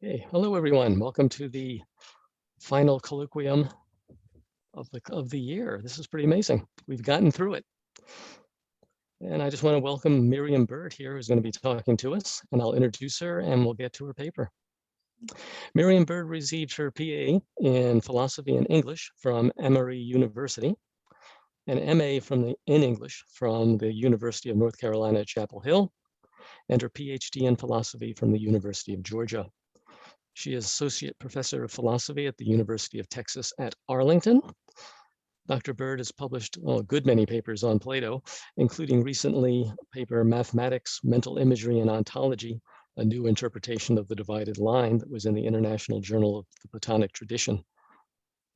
Okay, hello everyone. Welcome to the final colloquium of the year. This is pretty amazing. We've gotten through it. And I just want to welcome Miriam Byrd here, who's going to be talking to us, and I'll introduce her and we'll get to her paper. Miriam Byrd received her PA in philosophy and English from Emory University, an MA in English from the University of North Carolina at Chapel Hill, and her PhD in philosophy from the University of Georgia. She is Associate Professor of Philosophy at the University of Texas at Arlington. Dr. Byrd has published a good many papers on Plato, including recently paper Mathematics, Mental Imagery, and Ontology, a new interpretation of the divided line that was in the International Journal of the Platonic Tradition.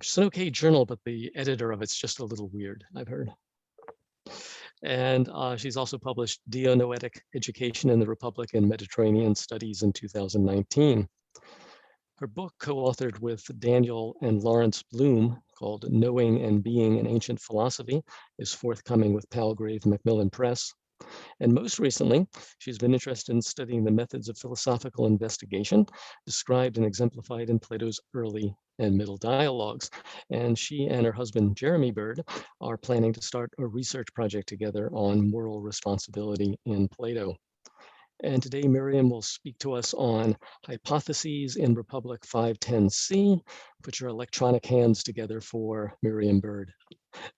It's an okay journal, but the editor of it's just a little weird, I've heard. And she's also published Dianoetic Education in the Republic and Mediterranean Studies in 2019. Her book, co-authored with Daniel and Lawrence Bloom, called Knowing and Being in Ancient Philosophy, is forthcoming with Palgrave Macmillan Press. And most recently, she's been interested in studying the methods of philosophical investigation described and exemplified in Plato's early and middle dialogues. And she and her husband, Jeremy Byrd, are planning to start a research project together on moral responsibility in Plato. And today, Miriam will speak to us on Hypotheses in Republic 510C. Put your electronic hands together for Miriam Byrd.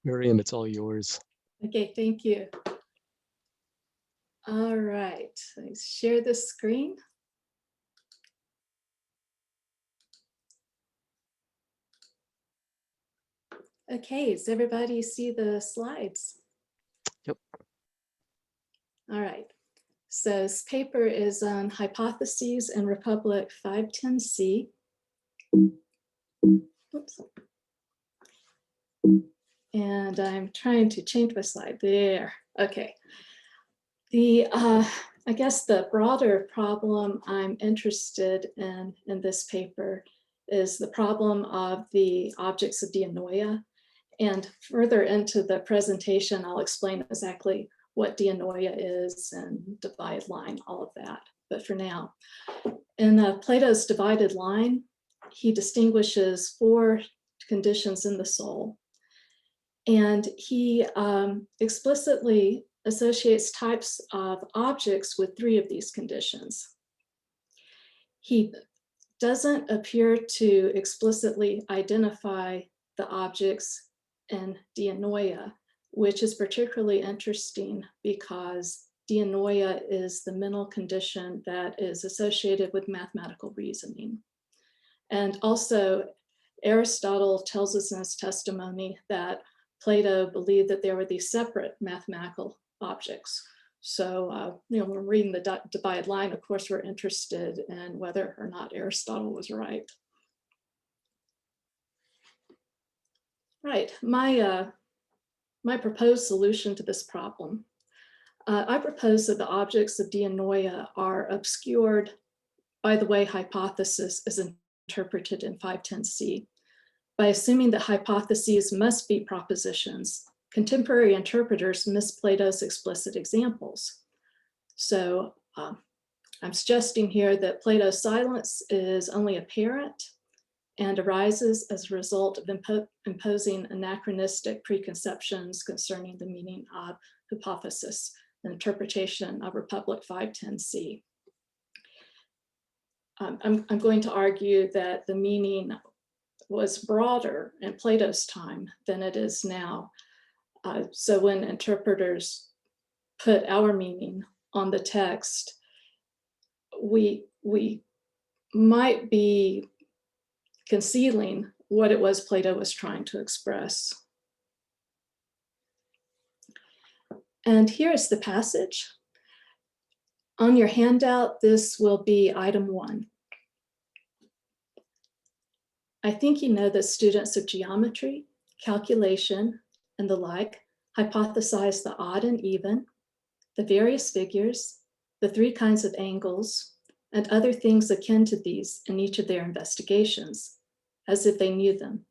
Miriam, it's all yours. Okay, thank you. All right, let's share the screen. Okay, does everybody see the slides? Yep. All right. So this paper is on Hypotheses in Republic 510C. Oops. And I'm trying to change my slide there. Okay. I guess the broader problem I'm interested in this paper is the problem of the objects of dianoia. And further into the presentation, I'll explain exactly what dianoia is and divided line, all of that. But for now, in Plato's divided line, he distinguishes 4 conditions in the soul. And he explicitly associates types of objects with 3 of these conditions. He doesn't appear to explicitly identify the objects in dianoia, which is particularly interesting because dianoia is the mental condition that is associated with mathematical reasoning. And also, Aristotle tells us in his testimony that Plato believed that there were these separate mathematical objects. So, when we're reading the divided line, of course, we're interested in whether or not Aristotle was right. Right, my proposed solution to this problem. I propose that the objects of dianoia are obscured by the way hypothesis is interpreted in 510C. By assuming that hypotheses must be propositions, contemporary interpreters miss Plato's explicit examples. So I'm suggesting here that Plato's silence is only apparent and arises as a result of imposing anachronistic preconceptions concerning the meaning of hypothesis, the interpretation of Republic 510C. I'm going to argue that the meaning was broader in Plato's time than it is now. So when interpreters put our meaning on the text, we might be concealing what it was Plato was trying to express. And here is the passage. On your handout, this will be item 1. I think you know that students of geometry, calculation, and the like hypothesize the odd and even, the various figures, the 3 kinds of angles, and other things akin to these in each of their investigations, as if they knew them.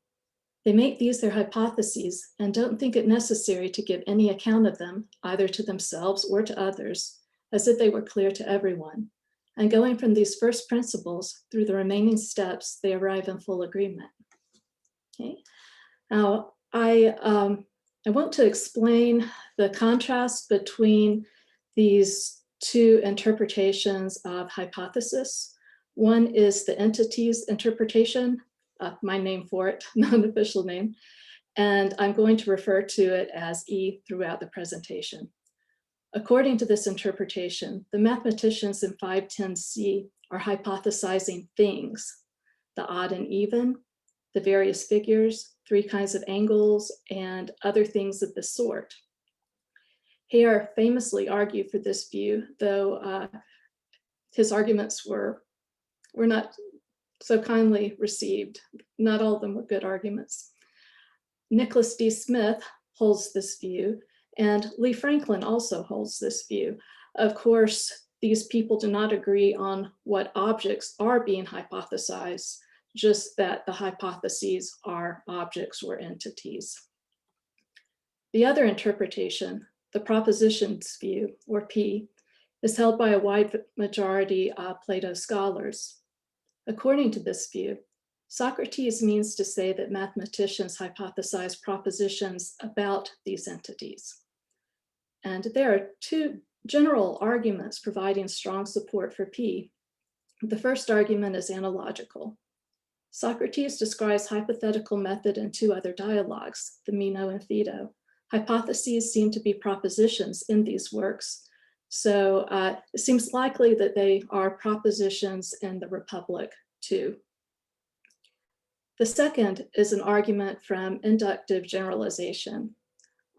They make these their hypotheses and don't think it necessary to give any account of them, either to themselves or to others, as if they were clear to everyone, And going from these first principles through the remaining steps, they arrive in full agreement. Okay. Now, I want to explain the contrast between these two interpretations of hypothesis. One is the entity's interpretation, my name for it, non-official name, and I'm going to refer to it as E throughout the presentation. According to this interpretation, the mathematicians in 510C are hypothesizing things, the odd and even, the various figures, 3 kinds of angles, and other things of the sort. Hare famously argued for this view, though his arguments were not so kindly received. Not all of them were good arguments. Nicholas D. Smith holds this view, and Lee Franklin also holds this view. Of course, these people do not agree on what objects are being hypothesized, just that the hypotheses are objects or entities. The other interpretation, the propositions view, or P, is held by a wide majority of Plato scholars. According to this view, Socrates means to say that mathematicians hypothesize propositions about these entities. And there are 2 general arguments providing strong support for P. The first argument is analogical. Socrates describes hypothetical method in 2 other dialogues, the Meno and Phaedo. Hypotheses seem to be propositions in these works, so it seems likely that they are propositions in the Republic too. The second is an argument from inductive generalization.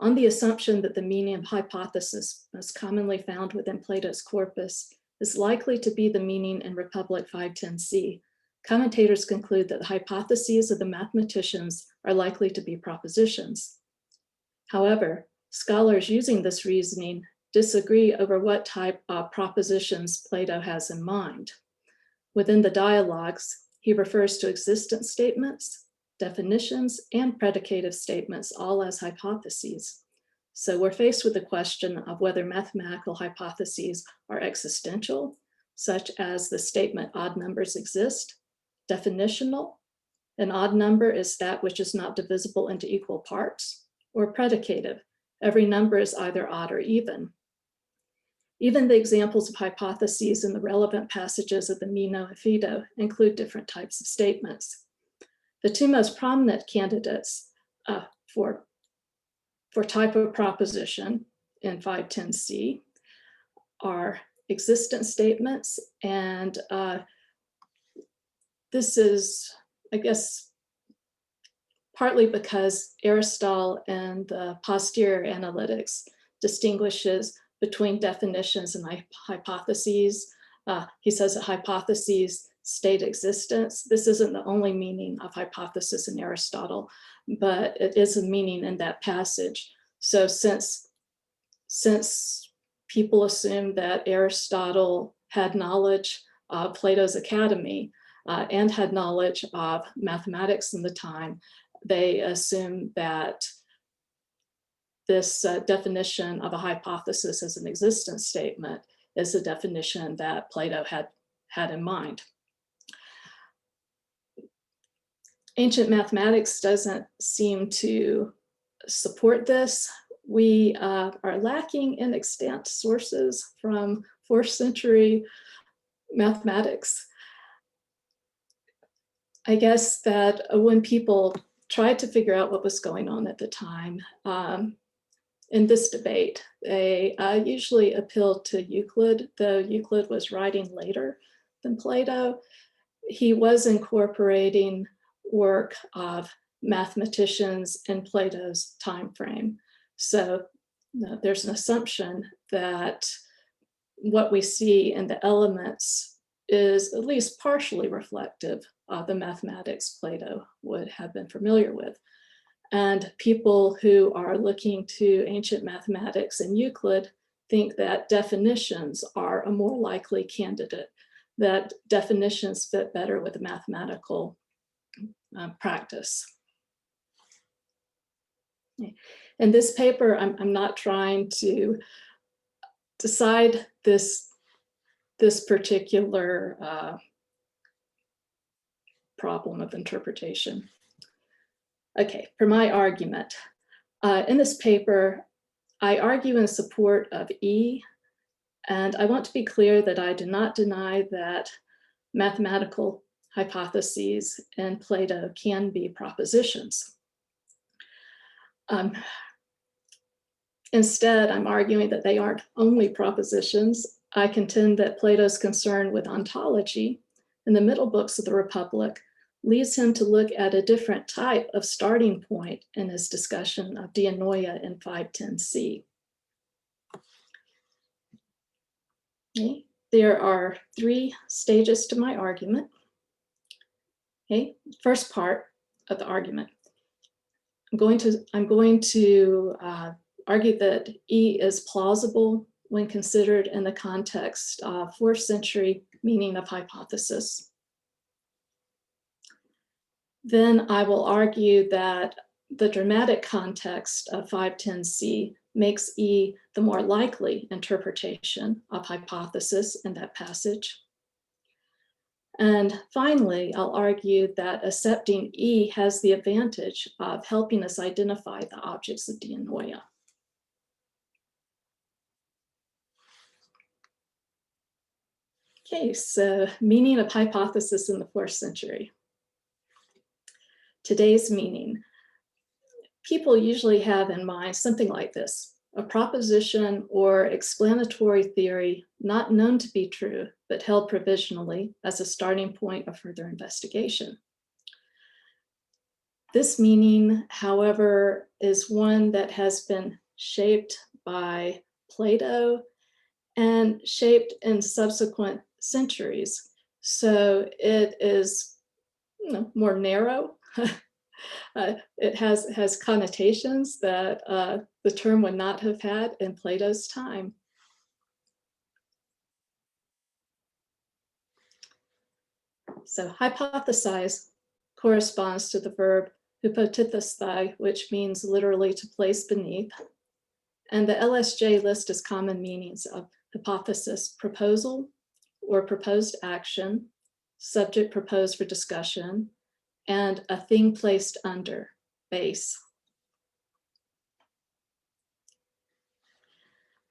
On the assumption that the meaning of hypothesis, most commonly found within Plato's corpus, is likely to be the meaning in Republic 510C, commentators conclude that the hypotheses of the mathematicians are likely to be propositions. However, scholars using this reasoning disagree over what type of propositions Plato has in mind. Within the dialogues, he refers to existence statements, definitions, and predicative statements, all as hypotheses. So we're faced with the question of whether mathematical hypotheses are existential, such as the statement odd numbers exist, definitional, an odd number is that which is not divisible into equal parts, or predicative, every number is either odd or even. Even the examples of hypotheses in the relevant passages of the Meno and Phaedo include different types of statements. The 2 most prominent candidates for type of proposition in 510C are existence statements, and this is, I guess, partly because Aristotle and the posterior analytics distinguishes between definitions and hypotheses. He says that hypotheses state existence. This isn't the only meaning of hypothesis in Aristotle, but it is a meaning in that passage. So since people assume that Aristotle had knowledge of Plato's Academy and had knowledge of mathematics in the time, they assume that this definition of a hypothesis as an existence statement is a definition that Plato had in mind. Ancient mathematics doesn't seem to support this. We are lacking in extant sources from 4th century mathematics. I guess that when people tried to figure out what was going on at the time in this debate, they usually appealed to Euclid, though Euclid was writing later than Plato. He was incorporating work of mathematicians in Plato's time frame. So there's an assumption that what we see in the elements is at least partially reflective of the mathematics Plato would have been familiar with. And people who are looking to ancient mathematics and Euclid think that definitions are a more likely candidate, that definitions fit better with the mathematical practice. In this paper, I'm not trying to decide this this particular problem of interpretation. Okay, for my argument. In this paper, I argue in support of E, and I want to be clear that I do not deny that mathematical hypotheses in Plato can be propositions. Instead, I'm arguing that they aren't only propositions. I contend that Plato's concern with ontology in the middle books of the Republic leads him to look at a different type of starting point in his discussion of dianoia in 510c. Okay. There are 3 stages to my argument. Okay, first part of the argument. I'm going to argue that E is plausible when considered in the context of 4th century meaning of hypothesis. Then I will argue that the dramatic context of 510c makes E the more likely interpretation of hypothesis in that passage. And finally, I'll argue that accepting E has the advantage of helping us identify the objects of dianoia. Okay, so meaning of hypothesis in the 4th century. Today's meaning. People usually have in mind something like this: a proposition or explanatory theory not known to be true, but held provisionally as a starting point of further investigation. This meaning, however, is one that has been shaped by Plato and shaped in subsequent centuries. So it is more narrow. It has connotations that the term would not have had in Plato's time. So hypothesize corresponds to the verb hypothesizai, which means literally to place beneath. And the LSJ lists as common meanings of hypothesis: proposal or proposed action, subject proposed for discussion, and a thing placed under, base.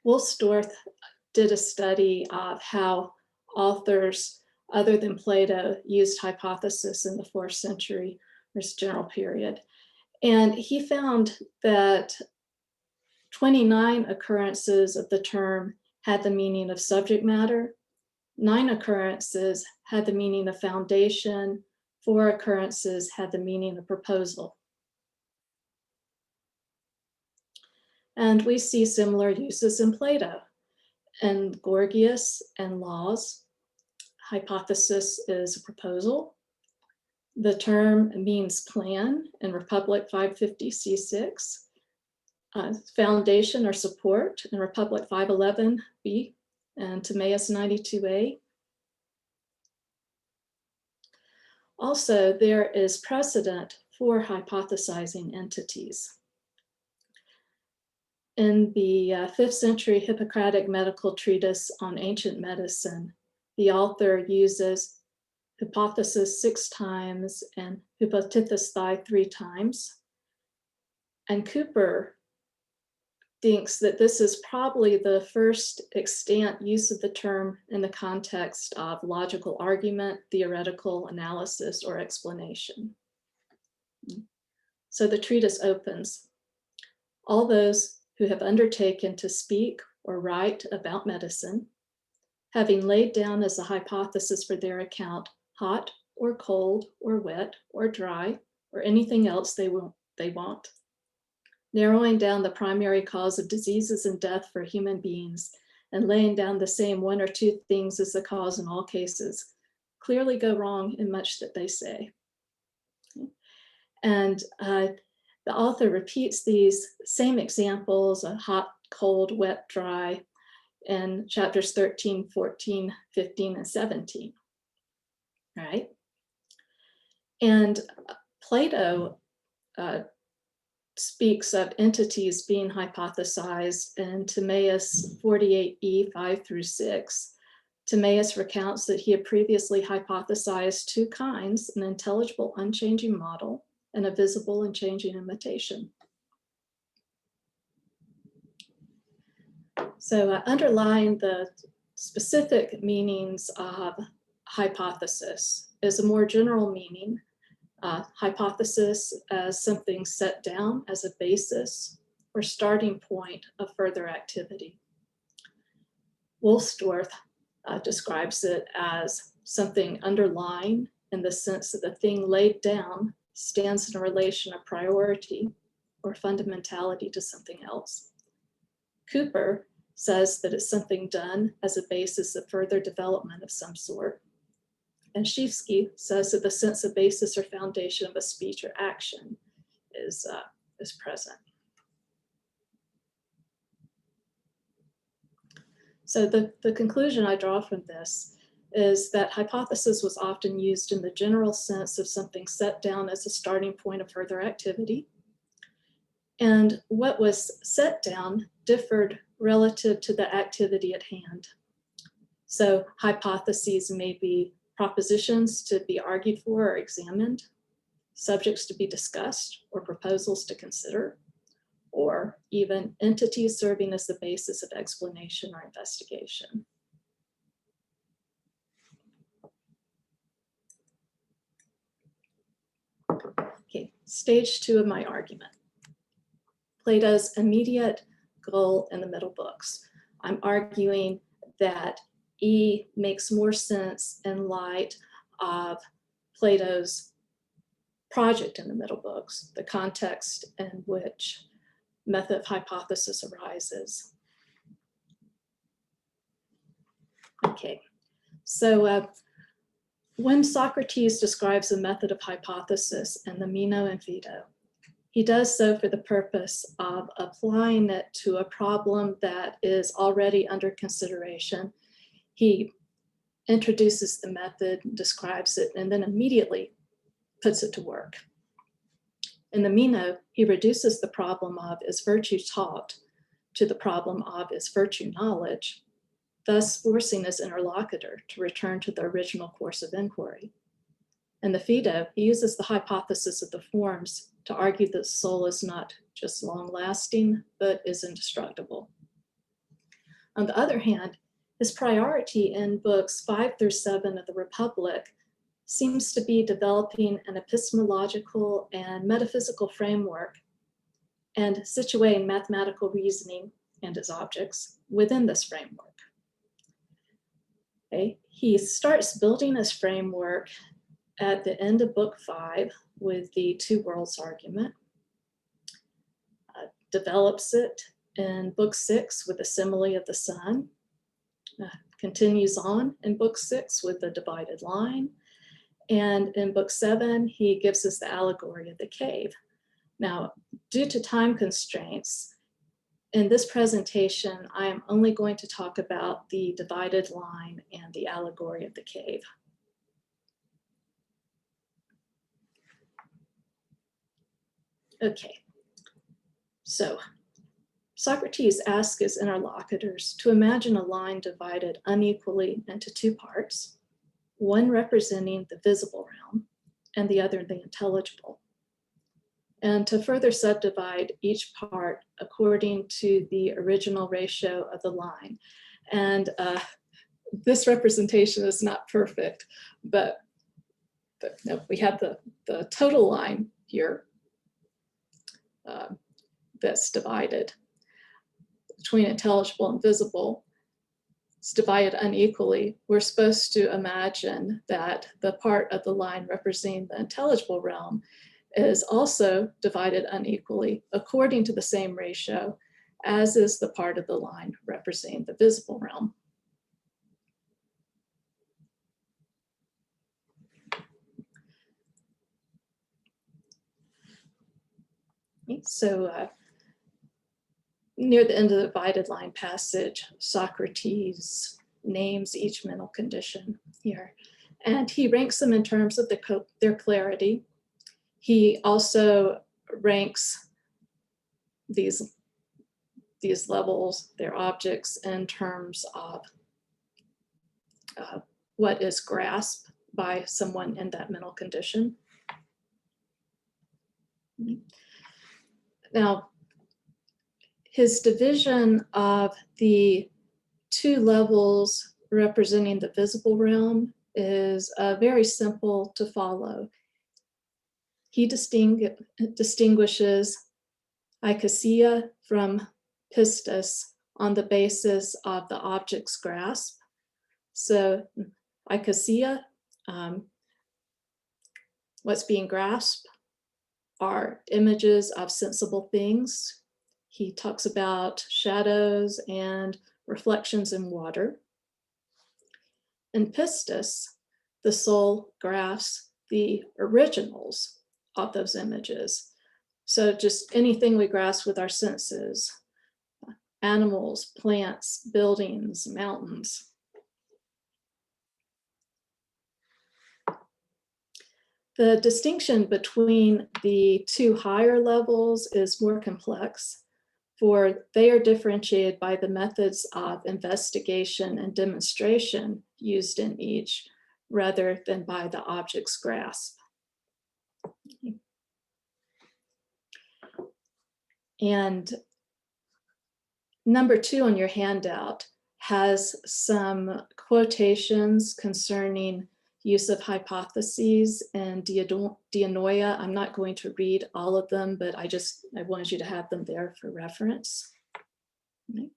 Woolstorff did a study of how authors other than Plato used hypothesis in the 4th century, or general period. And he found that 29 occurrences of the term had the meaning of subject matter, 9 occurrences had the meaning of foundation, 4 occurrences had the meaning of proposal. And we see similar uses in Plato. In Gorgias and Laws, hypothesis is a proposal. The term means plan in Republic 550 C6. Foundation or support in Republic 511 B and Timaeus 92A. Also, there is precedent for hypothesizing entities. In the 5th century Hippocratic medical treatise on ancient medicine, the author uses hypothesis 6 times and hypothesizai 3 times. And Cooper thinks that this is probably the first extant use of the term in the context of logical argument, theoretical analysis, or explanation. So the treatise opens: all those who have undertaken to speak or write about medicine, having laid down as a hypothesis for their account hot or cold or wet or dry or anything else they want, narrowing down the primary cause of diseases and death for human beings, and laying down the same 1 or 2 things as the cause in all cases, clearly go wrong in much that they say. And the author repeats these same examples of hot, cold, wet, dry in chapters 13, 14, 15, and 17, right? And Plato speaks of entities being hypothesized in Timaeus 48e 5 through 6 Timaeus recounts that he had previously hypothesized two kinds, an intelligible unchanging model and a visible and changing imitation. So underlying the specific meanings of hypothesis is a more general meaning. Hypothesis as something set down as a basis or starting point of further activity. Woolsworth describes it as something underlying in the sense that the thing laid down stands in a relation of priority or fundamentality to something else. Cooper says that it's something done as a basis of further development of some sort. And Shevsky says that the sense of basis or foundation of a speech or action is present. So the conclusion I draw from this is that hypothesis was often used in the general sense of something set down as a starting point of further activity. And what was set down differed relative to the activity at hand. So hypotheses may be propositions to be argued for or examined, subjects to be discussed or proposals to consider, or even entities serving as the basis of explanation or investigation. Okay, stage 2 of my argument. Plato's immediate goal in the middle books. I'm arguing that E makes more sense in light of Plato's project in the middle books, the context in which method of hypothesis arises. Okay, so when Socrates describes the method of hypothesis in the Meno and Phaedo, he does so for the purpose of applying it to a problem that is already under consideration. He introduces the method, describes it, and then immediately puts it to work. In the Meno, he reduces the problem of is virtue taught to the problem of is virtue knowledge, thus forcing his interlocutor to return to the original course of inquiry. In the Phaedo, he uses the hypothesis of the forms to argue that the soul is not just long-lasting, but is indestructible. On the other hand, his priority in books 5 through 7 of the Republic seems to be developing an epistemological and metaphysical framework and situating mathematical reasoning and its objects within this framework. Okay. He starts building his framework at the end of book 5 with the two worlds argument, develops it in book 6 with the simile of the sun, continues on in book 6 with the divided line, and in book 7, he gives us the allegory of the cave. Now, due to time constraints, in this presentation, I am only going to talk about the divided line and the allegory of the cave. Okay, so Socrates asks his interlocutors to imagine a line divided unequally into two parts, one representing the visible realm and the other the intelligible, and to further subdivide each part according to the original ratio of the line. And this representation is not perfect, but no, we have the total line here that's divided between intelligible and visible. It's divided unequally. We're supposed to imagine that the part of the line representing the intelligible realm is also divided unequally according to the same ratio as is the part of the line representing the visible realm. So near the end of the divided line passage, Socrates names each mental condition here, and he ranks them in terms of their clarity. He also ranks these levels, their objects, in terms of what is grasped by someone in that mental condition. Now, his division of the two levels representing the visible realm is very simple to follow. He distinguishes ikasia from pistis on the basis of the object's grasp. So ikasia, what's being grasped are images of sensible things. He talks about shadows and reflections in water. In pistis, the soul grasps the originals of those images. So just anything we grasp with our senses, animals, plants, buildings, mountains. The distinction between the two higher levels is more complex, for they are differentiated by the methods of investigation and demonstration used in each, rather than by the object's grasp. And number 2 on your handout has some quotations concerning use of hypotheses and dianoia. I'm not going to read all of them, but I wanted you to have them there for reference. Okay.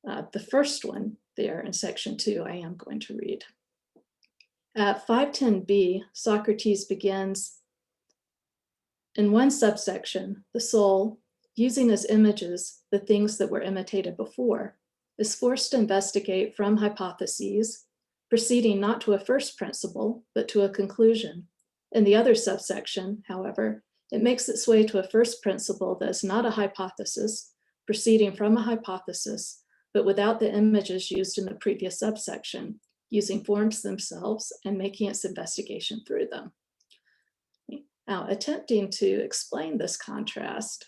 The first one there in section 2, I am going to read. At 510b, Socrates begins, in one subsection, the soul, using as images the things that were imitated before, is forced to investigate from hypotheses, proceeding not to a first principle, but to a conclusion. In the other subsection, however, it makes its way to a first principle that is not a hypothesis, proceeding from a hypothesis, but without the images used in the previous subsection, using forms themselves and making its investigation through them. Now, attempting to explain this contrast,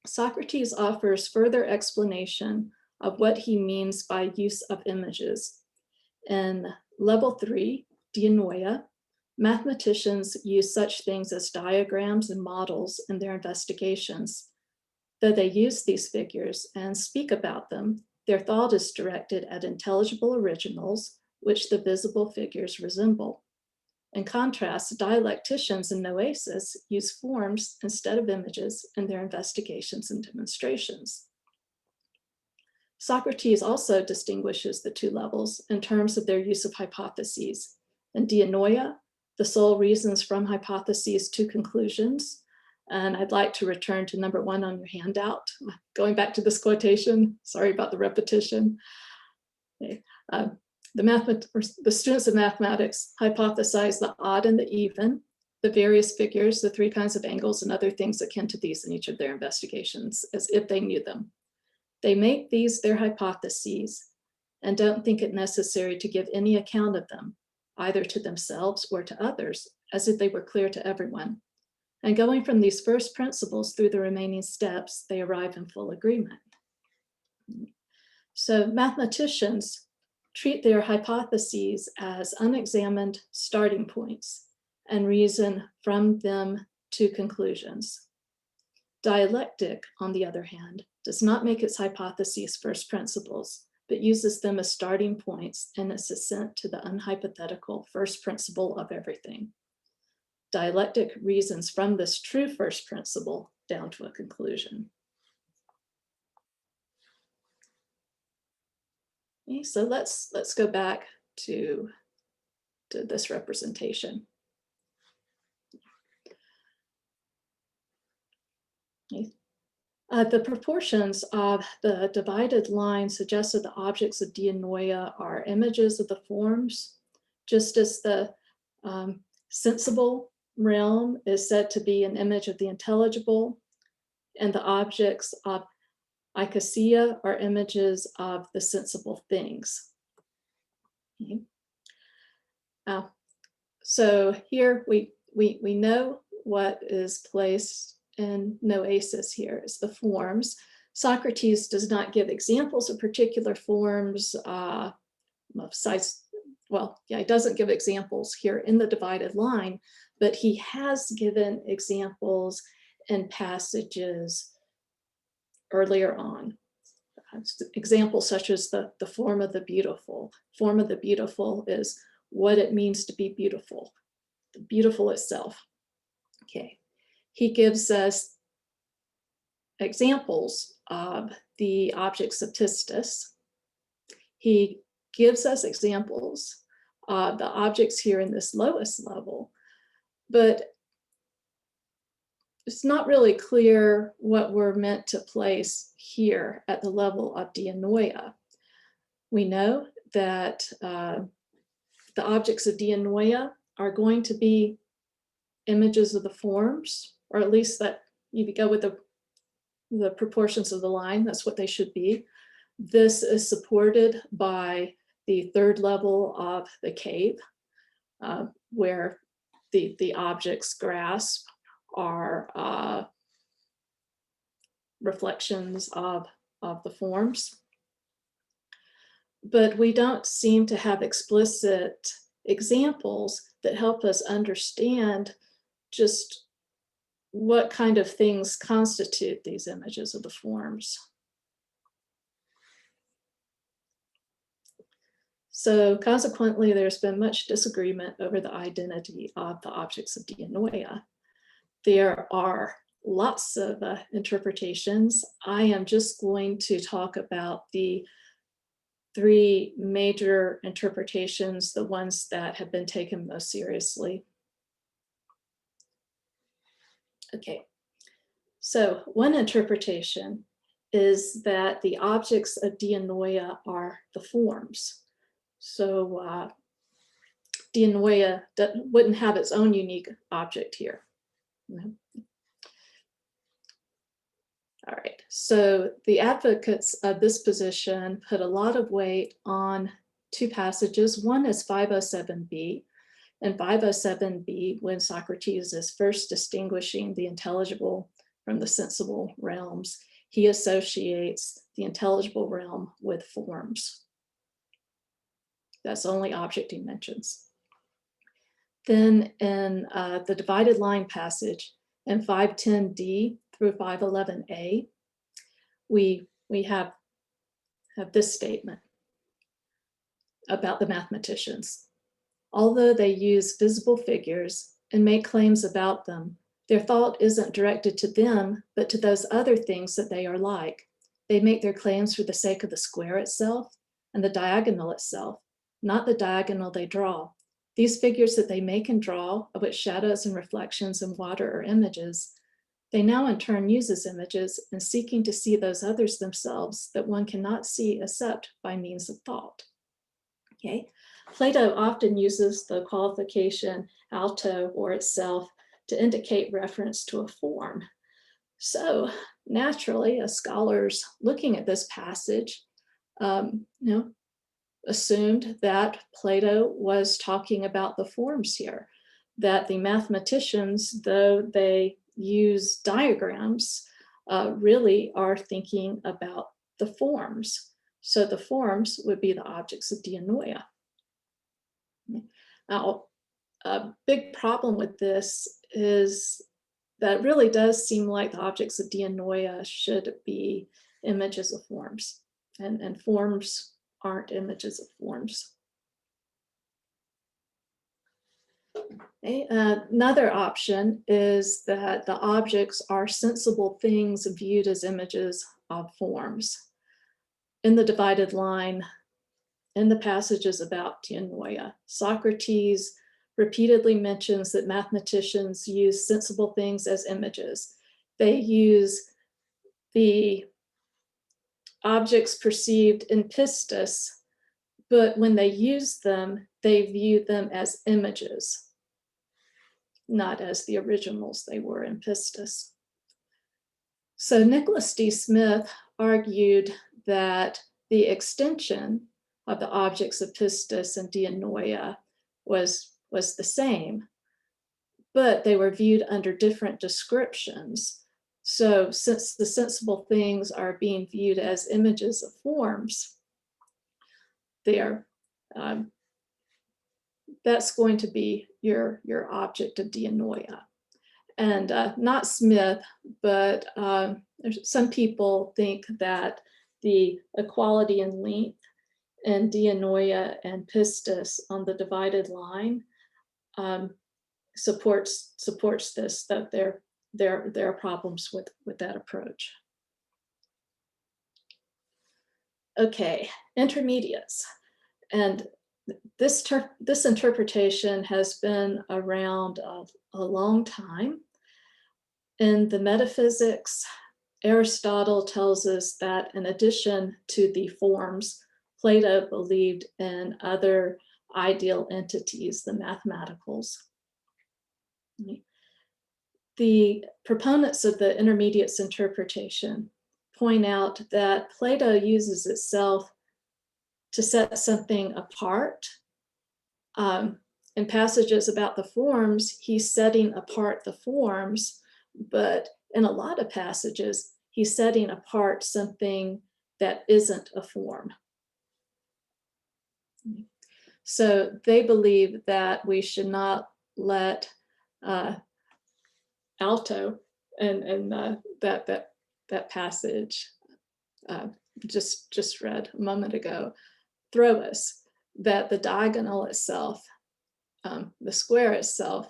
Socrates offers further explanation of what he means by use of images. In level 3, dianoia, mathematicians use such things as diagrams and models in their investigations. Though they use these figures and speak about them, their thought is directed at intelligible originals, which the visible figures resemble. In contrast, dialecticians and noēsis use forms instead of images in their investigations and demonstrations. Socrates also distinguishes the two levels in terms of their use of hypotheses. In dianoia, the soul reasons from hypotheses to conclusions. And I'd like to return to number 1 on your handout. Going back to this quotation, sorry about the repetition. Okay. The students of mathematics hypothesize the odd and the even, the various figures, the 3 kinds of angles, and other things akin to these in each of their investigations, as if they knew them. They make these their hypotheses and don't think it necessary to give any account of them, either to themselves or to others, as if they were clear to everyone. And going from these first principles through the remaining steps, they arrive in full agreement. So mathematicians treat their hypotheses as unexamined starting points and reason from them to conclusions. Dialectic, on the other hand, does not make its hypotheses first principles, but uses them as starting points in its ascent to the unhypothetical first principle of everything. Dialectic reasons from this true first principle down to a conclusion. Okay, so let's go back to this representation. Okay. The proportions of the divided line suggest that the objects of dianoia are images of the forms, just as the sensible realm is said to be an image of the intelligible, and the objects of ikasia are images of the sensible things. Okay. So here we know what is placed in noēsis here is the forms. Socrates does not give examples of particular forms of size well, yeah, he doesn't give examples here in the divided line, but he has given examples in passages earlier on. Examples such as the form of the beautiful. Form of the beautiful is what it means to be beautiful, the beautiful itself. Okay, he gives us examples of the objects of pistis. He gives us examples of the objects here in this lowest level, but it's not really clear what we're meant to place here at the level of dianoia. We know that the objects of dianoia are going to be images of the forms, or at least that if you go with the proportions of the line, that's what they should be. This is supported by the third level of the cave, where the objects grasped are reflections of the forms. But we don't seem to have explicit examples that help us understand just what kind of things constitute these images of the forms. So consequently, there's been much disagreement over the identity of the objects of dianoia. There are lots of interpretations. I am just going to talk about the three major interpretations, the ones that have been taken most seriously. Okay, so one interpretation is that the objects of dianoia are the forms. So dianoia wouldn't have its own unique object here. All right, so the advocates of this position put a lot of weight on two passages. One is 507b. In 507b, when Socrates is first distinguishing the intelligible from the sensible realms, he associates the intelligible realm with forms. That's the only object he mentions. Then in the divided line passage in 510d through 511a, we have this statement about the mathematicians. Although they use visible figures and make claims about them, their thought isn't directed to them, but to those other things that they are like. They make their claims for the sake of the square itself and the diagonal itself, not the diagonal they draw. These figures that they make and draw, of which shadows and reflections in water are images, they now in turn use as images in seeking to see those others themselves that one cannot see except by means of thought. Okay, Plato often uses the qualification alto or itself to indicate reference to a form. So naturally, as scholars looking at this passage, assumed that Plato was talking about the forms here, that the mathematicians, though they use diagrams, really are thinking about the forms. So the forms would be the objects of dianoia. Now, a big problem with this is that it really does seem like the objects of dianoia should be images of forms, and forms aren't images of forms. Okay, another option is that the objects are sensible things viewed as images of forms. In the divided line, in the passages about dianoia, Socrates repeatedly mentions that mathematicians use sensible things as images. They use the objects perceived in pistis, but when they use them, they view them as images, not as the originals they were in pistis. So Nicholas D. Smith argued that the extension of the objects of pistis and dianoia was the same, but they were viewed under different descriptions. So since the sensible things are being viewed as images of forms, they are that's going to be your object of dianoia. And not Smith, but some people think that the equality in length in dianoia and pistis on the divided line supports this, that there are problems with that approach. Okay, intermediates. And this interpretation has been around a long time. In the Metaphysics, Aristotle tells us that in addition to the forms, Plato believed in other ideal entities, the mathematicals. The proponents of the intermediates interpretation point out that Plato uses itself to set something apart. In passages about the forms, he's setting apart the forms, but in a lot of passages, he's setting apart something that isn't a form. So they believe that we should not let alto and that passage just read a moment ago throw us, that the diagonal itself, the square itself,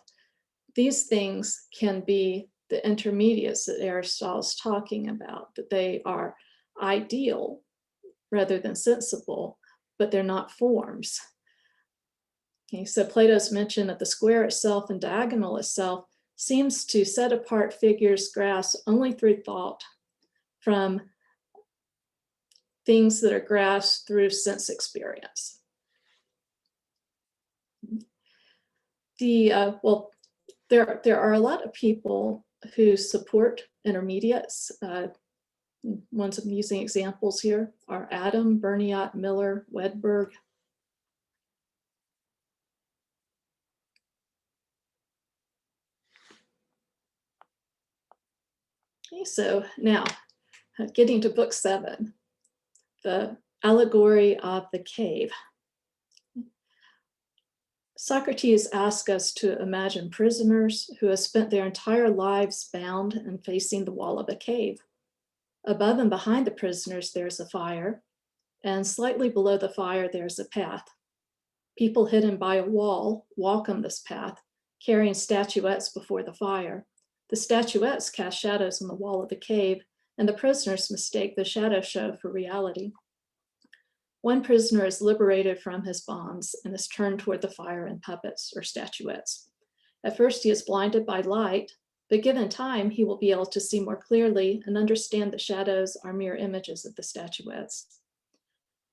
these things can be the intermediates that Aristotle's talking about, that they are ideal rather than sensible, but they're not forms. Okay, so Plato's mention of the square itself and diagonal itself seems to set apart figures grasped only through thought from things that are grasped through sense experience. Well, there are a lot of people who support intermediates. Ones I'm using examples here are Adam, Berniot, Miller, Wedberg. Okay, so now getting to book 7, the allegory of the cave. Socrates asks us to imagine prisoners who have spent their entire lives bound and facing the wall of a cave. Above and behind the prisoners, there's a fire, and slightly below the fire, there's a path. People hidden by a wall walk on this path, carrying statuettes before the fire. The statuettes cast shadows on the wall of the cave, and the prisoners mistake the shadow show for reality. One prisoner is liberated from his bonds and is turned toward the fire and puppets or statuettes. At first, he is blinded by light, but given time, he will be able to see more clearly and understand the shadows are mere images of the statuettes.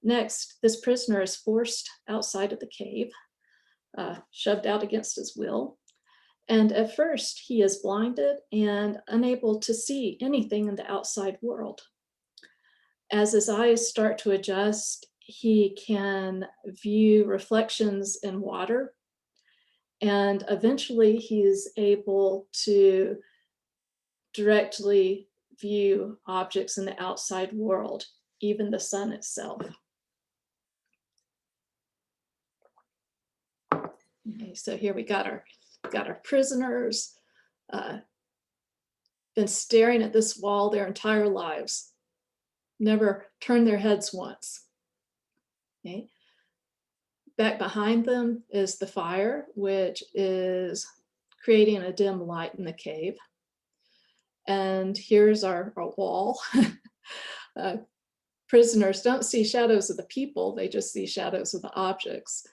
Next, this prisoner is forced outside of the cave, shoved out against his will. And at first, he is blinded and unable to see anything in the outside world. As his eyes start to adjust, he can view reflections in water, and eventually he is able to directly view objects in the outside world, even the sun itself. Okay, so here we got our prisoners, been staring at this wall their entire lives, never turned their heads once. Okay. Back behind them is the fire, which is creating a dim light in the cave. And here's our wall. Prisoners don't see shadows of the people, they just see shadows of the objects.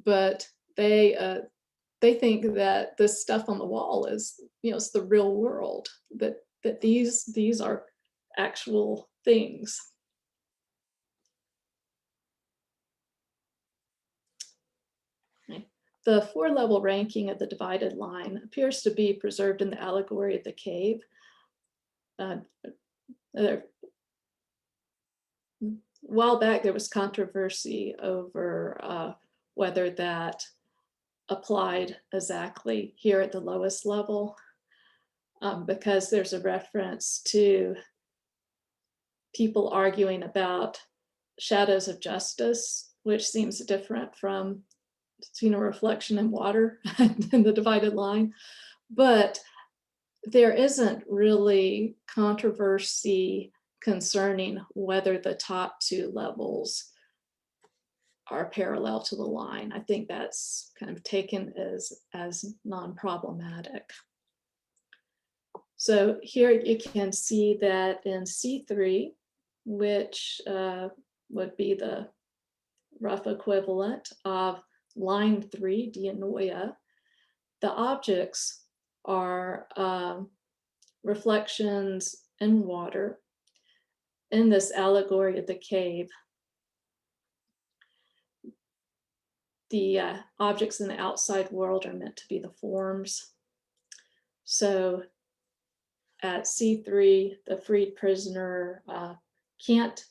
But they think that this stuff on the wall is, it's the real world, that these are actual things. Okay. The 4-level ranking of the divided line appears to be preserved in the allegory of the cave. A while back, there was controversy over whether that applied exactly here at the lowest level, because there's a reference to people arguing about shadows of justice, which seems different from seen a reflection in water in the divided line, but there isn't really controversy concerning whether the top two levels are parallel to the line. I think that's kind of taken as non-problematic. So here you can see that in C3, which would be the rough equivalent of line 3, dianoia, the objects are reflections in water in this allegory of the cave. The objects in the outside world are meant to be the forms. So at C3, the freed prisoner can't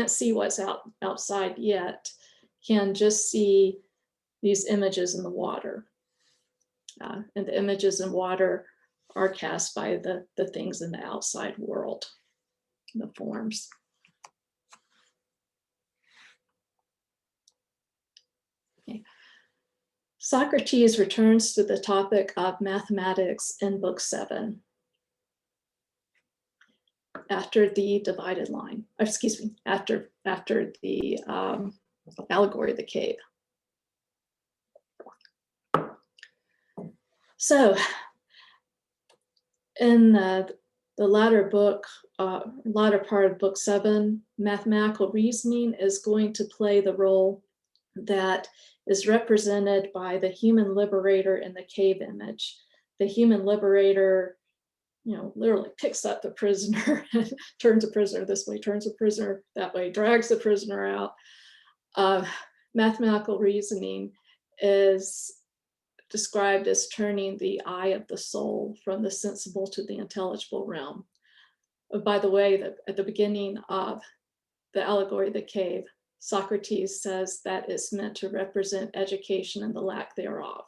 see what's outside yet, can just see these images in the water. And the images in water are cast by the things in the outside world, the forms. Okay. Socrates returns to the topic of mathematics in book 7 after the divided line, excuse me, after the allegory of the cave. So in the latter part of book 7, mathematical reasoning is going to play the role that is represented by the human liberator in the cave image. The human liberator, literally picks up the prisoner, turns the prisoner this way, turns the prisoner that way, drags the prisoner out. Mathematical reasoning is described as turning the eye of the soul from the sensible to the intelligible realm. By the way, at the beginning of the allegory of the cave, Socrates says that it's meant to represent education and the lack thereof.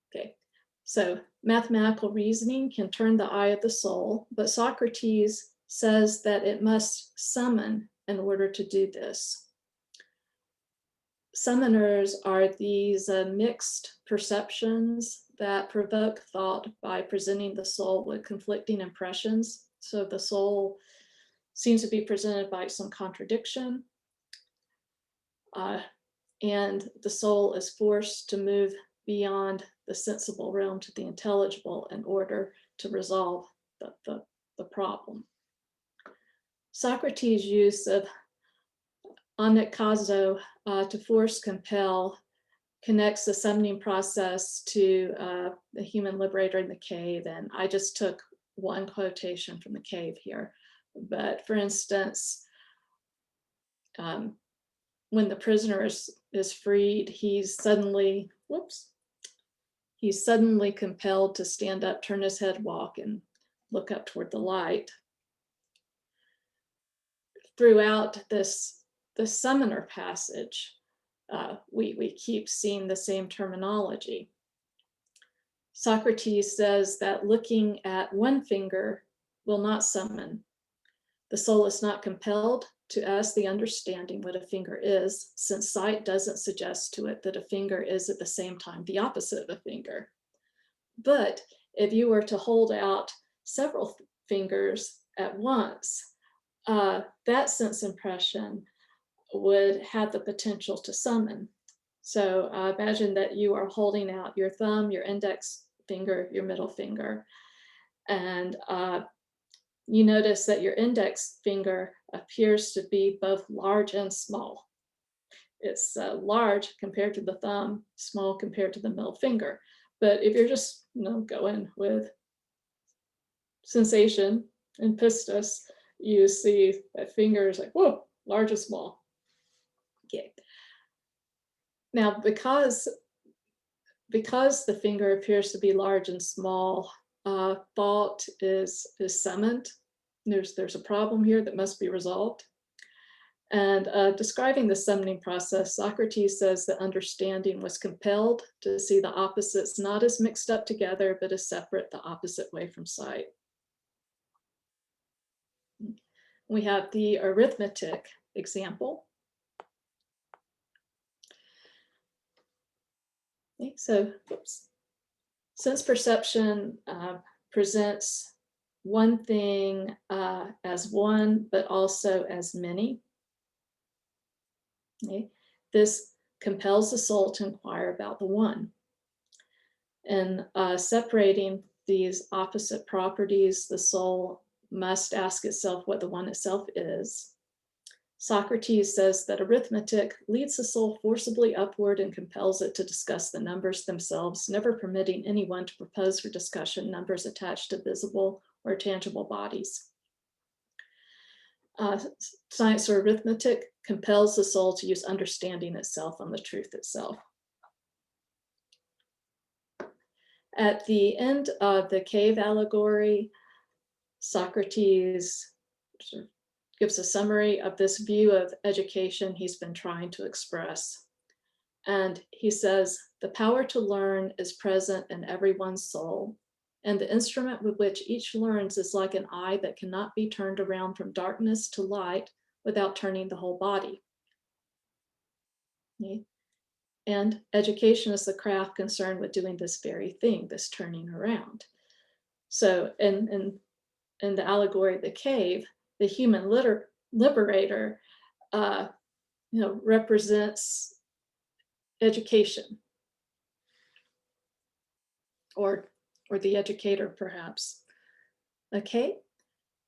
Okay, so mathematical reasoning can turn the eye of the soul, but Socrates says that it must summon in order to do this. Summoners are these mixed perceptions that provoke thought by presenting the soul with conflicting impressions. So the soul seems to be presented by some contradiction, and the soul is forced to move beyond the sensible realm to the intelligible in order to resolve the problem. Socrates' use of anikazo to force compel connects the summoning process to the human liberator in the cave, and I just took one quotation from the cave here. But for instance, when the prisoner is freed, he's suddenly compelled to stand up, turn his head, walk, and look up toward the light. Throughout the summoner passage, we keep seeing the same terminology. Socrates says that looking at one finger will not summon. The soul is not compelled to ask the understanding what a finger is, since sight doesn't suggest to it that a finger is at the same time the opposite of a finger. But if you were to hold out several fingers at once, that sense impression would have the potential to summon. So imagine that you are holding out your thumb, your index finger, your middle finger, and you notice that your index finger appears to be both large and small. It's large compared to the thumb, small compared to the middle finger. But if you're just going with sensation and pistis, you see that finger is like, whoa, large and small. Okay. Now, because the finger appears to be large and small, thought is summoned. There's a problem here that must be resolved. And describing the summoning process, Socrates says that understanding was compelled to see the opposites not as mixed up together, but as separate, the opposite way from sight. We have the arithmetic example. Okay, so sense perception presents one thing as one, but also as many. Okay. This compels the soul to inquire about the one. And separating these opposite properties, the soul must ask itself what the one itself is. Socrates says that arithmetic leads the soul forcibly upward and compels it to discuss the numbers themselves, never permitting anyone to propose for discussion numbers attached to visible or tangible bodies. Science or arithmetic compels the soul to use understanding itself on the truth itself. At the end of the cave allegory, Socrates sort of gives a summary of this view of education he's been trying to express. And he says, the power to learn is present in everyone's soul, and the instrument with which each learns is like an eye that cannot be turned around from darkness to light without turning the whole body. Okay. And education is the craft concerned with doing this very thing, this turning around. So in the allegory of the cave, the human liberator represents education, or the educator, perhaps. Okay,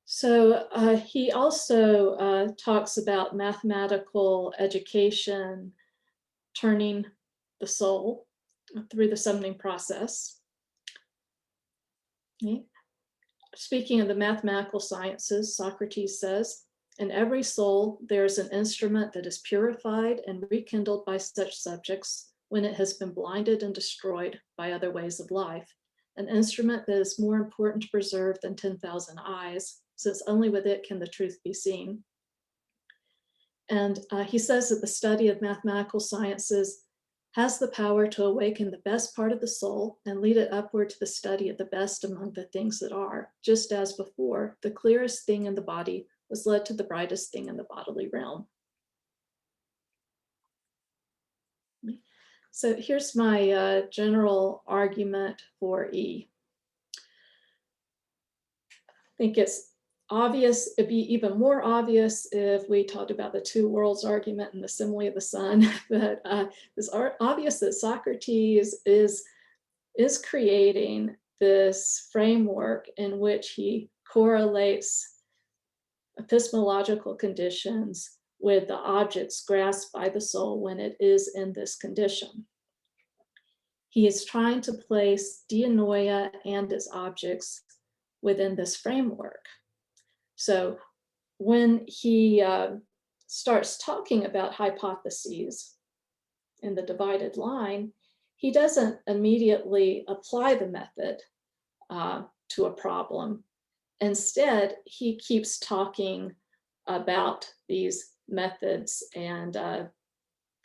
so he also talks about mathematical education turning the soul through the summoning process. Okay. Speaking of the mathematical sciences, Socrates says, in every soul, there is an instrument that is purified and rekindled by such subjects when it has been blinded and destroyed by other ways of life, an instrument that is more important to preserve than 10,000 eyes, since only with it can the truth be seen. And he says that the study of mathematical sciences has the power to awaken the best part of the soul and lead it upward to the study of the best among the things that are, just as before, the clearest thing in the body was led to the brightest thing in the bodily realm. So here's my general argument for E. I think it's obvious, it'd be even more obvious if we talked about the two worlds argument and the simile of the sun, but it's obvious that Socrates is creating this framework in which he correlates epistemological conditions with the objects grasped by the soul when it is in this condition. He is trying to place dianoia and its objects within this framework. So when he starts talking about hypotheses in the divided line, he doesn't immediately apply the method to a problem. Instead, he keeps talking about these methods and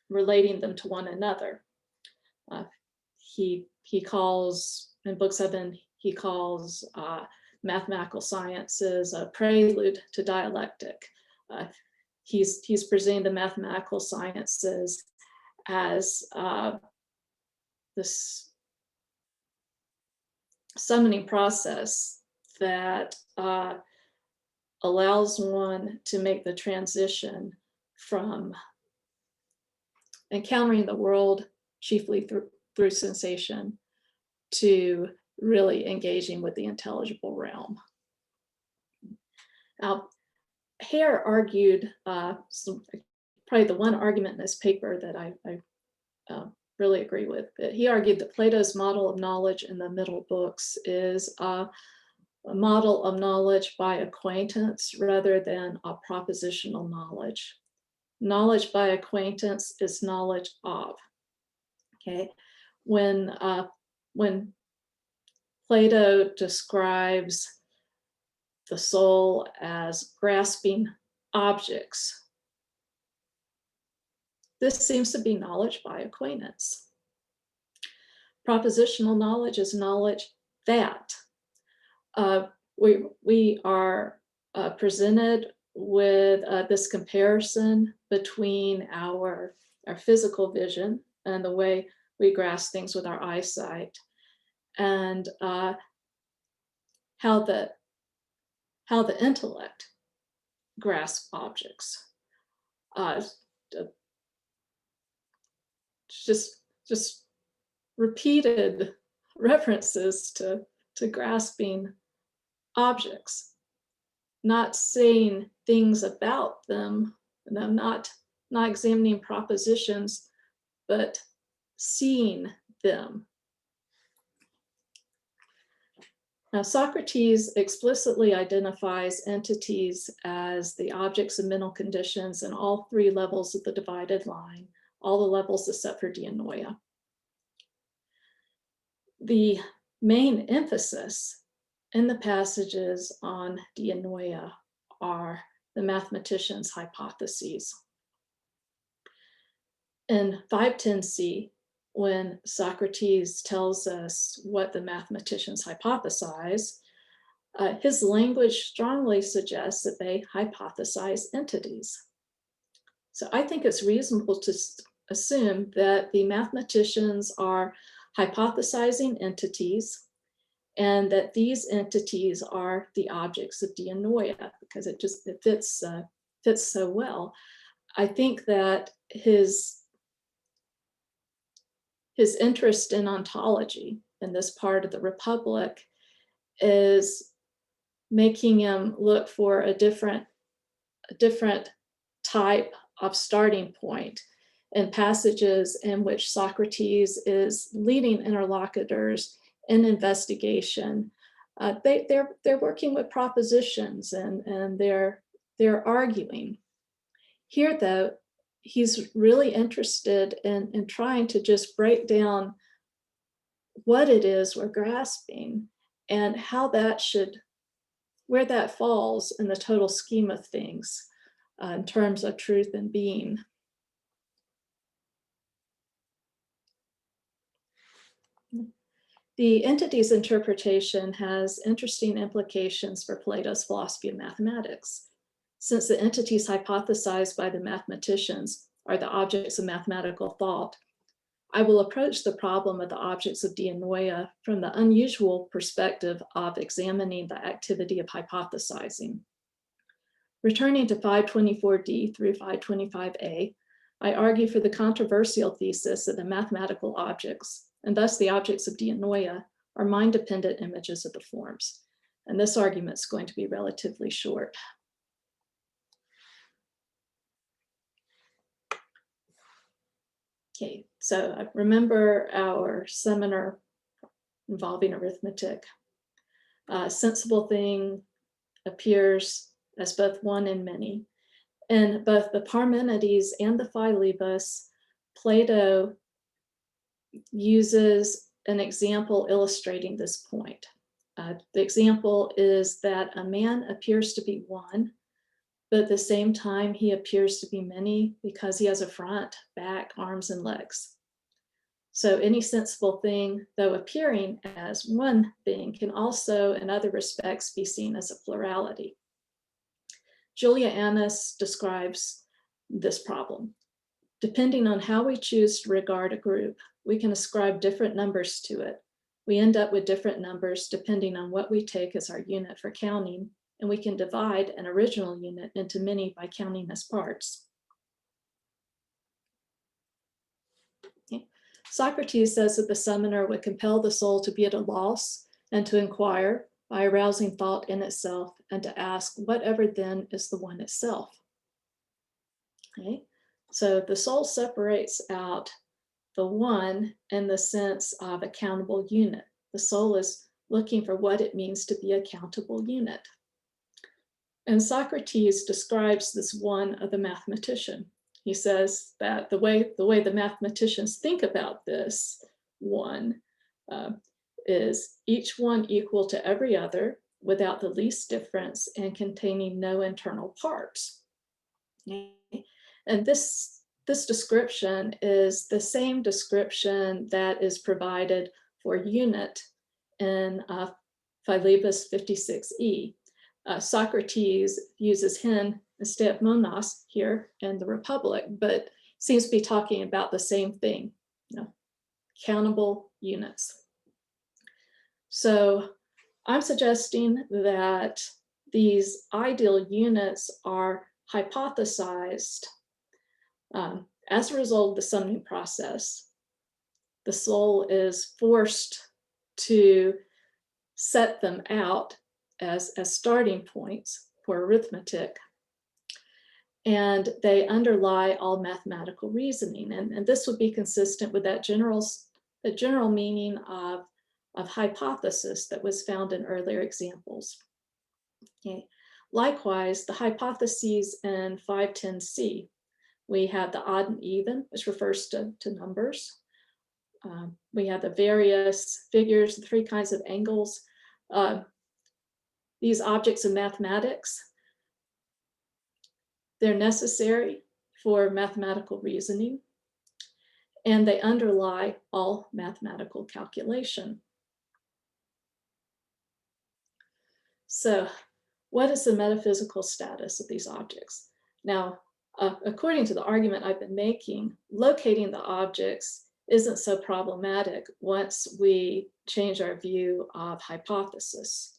relating them to one another. He calls, in Book 7, he calls mathematical sciences a prelude to dialectic. He's presenting the mathematical sciences as this summoning process that allows one to make the transition from encountering the world chiefly through sensation to really engaging with the intelligible realm. Now, Hare argued, probably the one argument in this paper that I really agree with, but he argued that Plato's model of knowledge in the middle books is a model of knowledge by acquaintance rather than a propositional knowledge. Knowledge by acquaintance is knowledge of. Okay, when Plato describes the soul as grasping objects, this seems to be knowledge by acquaintance. Propositional knowledge is knowledge that we are presented with this comparison between our physical vision and the way we grasp things with our eyesight, and how the intellect grasps objects. Just repeated references to grasping objects, not saying things about them, not examining propositions, but seeing them. Now, Socrates explicitly identifies entities as the objects of mental conditions in all three levels of the divided line, all the levels except for dianoia. The main emphasis in the passages on dianoia are the mathematicians' hypotheses. In 510c, when Socrates tells us what the mathematicians hypothesize, his language strongly suggests that they hypothesize entities. So I think it's reasonable to assume that the mathematicians are hypothesizing entities, and that these entities are the objects of dianoia, because it fits so well. I think that his interest in ontology in this part of the Republic is making him look for a different type of starting point in passages in which Socrates is leading interlocutors in investigation. They're working with propositions and they're arguing. Here, though, he's really interested in trying to just break down what it is we're grasping and how that where that falls in the total scheme of things in terms of truth and being. The entity's interpretation has interesting implications for Plato's philosophy of mathematics. Since the entities hypothesized by the mathematicians are the objects of mathematical thought, I will approach the problem of the objects of dianoia from the unusual perspective of examining the activity of hypothesizing. Returning to 524d through 525a, I argue for the controversial thesis that the mathematical objects, and thus the objects of dianoia, are mind-dependent images of the forms. And this argument is going to be relatively short. Okay, so I remember our seminar involving arithmetic. A sensible thing appears as both one and many. In both the Parmenides and the Philebus, Plato uses an example illustrating this point. The example is that a man appears to be one, but at the same time, he appears to be many because he has a front, back, arms, and legs. So any sensible thing, though appearing as one thing, can also, in other respects, be seen as a plurality. Julia Annis describes this problem. Depending on how we choose to regard a group, we can ascribe different numbers to it. We end up with different numbers depending on what we take as our unit for counting, and we can divide an original unit into many by counting as parts. Okay. Socrates says that the summoner would compel the soul to be at a loss and to inquire by arousing thought in itself and to ask whatever then is the one itself. Okay. So the soul separates out the one in the sense of a countable unit. The soul is looking for what it means to be a countable unit. And Socrates describes this one of the mathematician. He says that the way the mathematicians think about this one is each one equal to every other without the least difference and containing no internal parts. And this description is the same description that is provided for unit in Philebus 56e. Socrates uses hen instead of monos here in the Republic, but seems to be talking about the same thing. countable units. So I'm suggesting that these ideal units are hypothesized as a result of the summoning process. The soul is forced to set them out as starting points for arithmetic, and they underlie all mathematical reasoning. And this would be consistent with that the general meaning of hypothesis that was found in earlier examples. Okay. Likewise, the hypotheses in 510C, we have the odd and even, which refers to numbers. We have the various figures, the 3 kinds of angles. These objects of mathematics, they're necessary for mathematical reasoning, and they underlie all mathematical calculation. So, what is the metaphysical status of these objects? Now, according to the argument I've been making, locating the objects isn't so problematic once we change our view of hypothesis.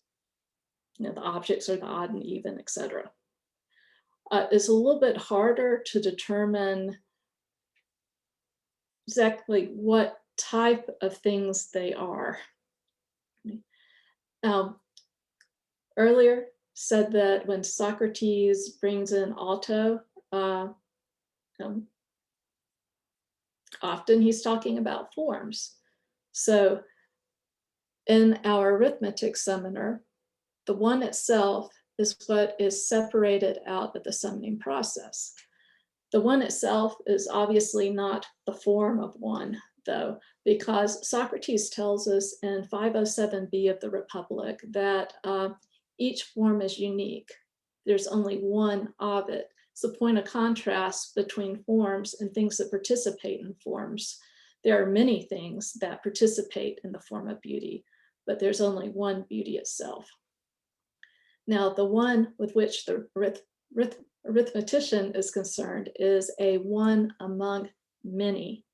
You know, the objects are the odd and even, etc. It's a little bit harder to determine exactly what type of things they are. Earlier said that when Socrates brings in auto, often he's talking about forms. So in our arithmetic summoner, the one itself is what is separated out of the summoning process. The one itself is obviously not the form of one, though, because Socrates tells us in 507b of the Republic that each form is unique. There's only one of it. It's the point of contrast between forms and things that participate in forms. There are many things that participate in the form of beauty, but there's only one beauty itself. Now, the one with which the arithmetician is concerned is a one among many.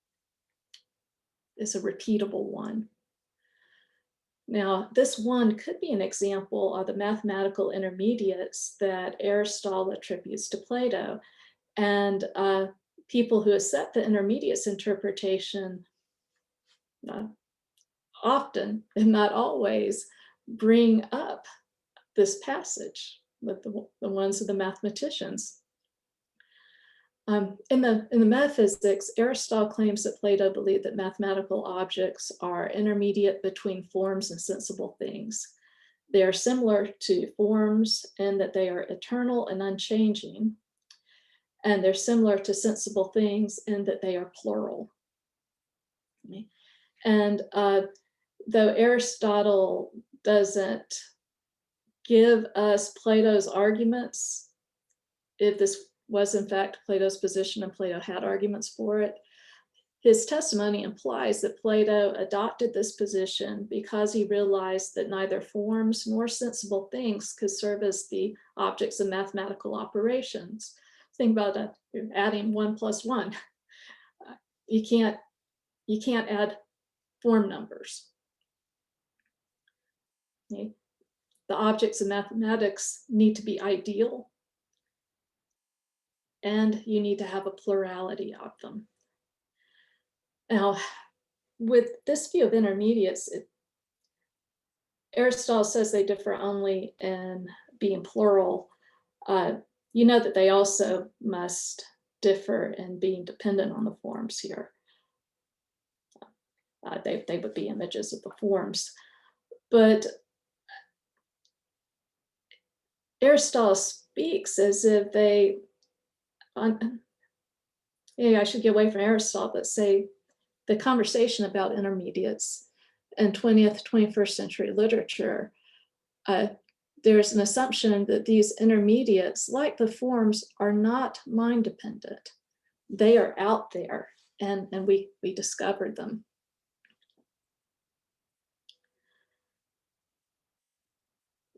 It's a repeatable one. Now, this one could be an example of the mathematical intermediates that Aristotle attributes to Plato. And people who accept the intermediates interpretation often, and not always, bring up this passage with the ones of the mathematicians. In the metaphysics, Aristotle claims that Plato believed that mathematical objects are intermediate between forms and sensible things. They are similar to forms in that they are eternal and unchanging, and they're similar to sensible things in that they are plural. Okay. And though Aristotle doesn't give us Plato's arguments, if this was in fact Plato's position and Plato had arguments for it, his testimony implies that Plato adopted this position because he realized that neither forms nor sensible things could serve as the objects of mathematical operations. Think about that, you're adding 1 plus 1. You can't add form numbers. Okay. The objects of mathematics need to be ideal, and you need to have a plurality of them. Now, with this view of intermediates, Aristotle says they differ only in being plural. You know that they also must differ in being dependent on the forms here. They would be images of the forms. But Aristotle speaks as if they, I should get away from Aristotle, but say the conversation about intermediates in 20th, 21st century literature, there's an assumption that these intermediates, like the forms, are not mind dependent. They are out there, and we discovered them.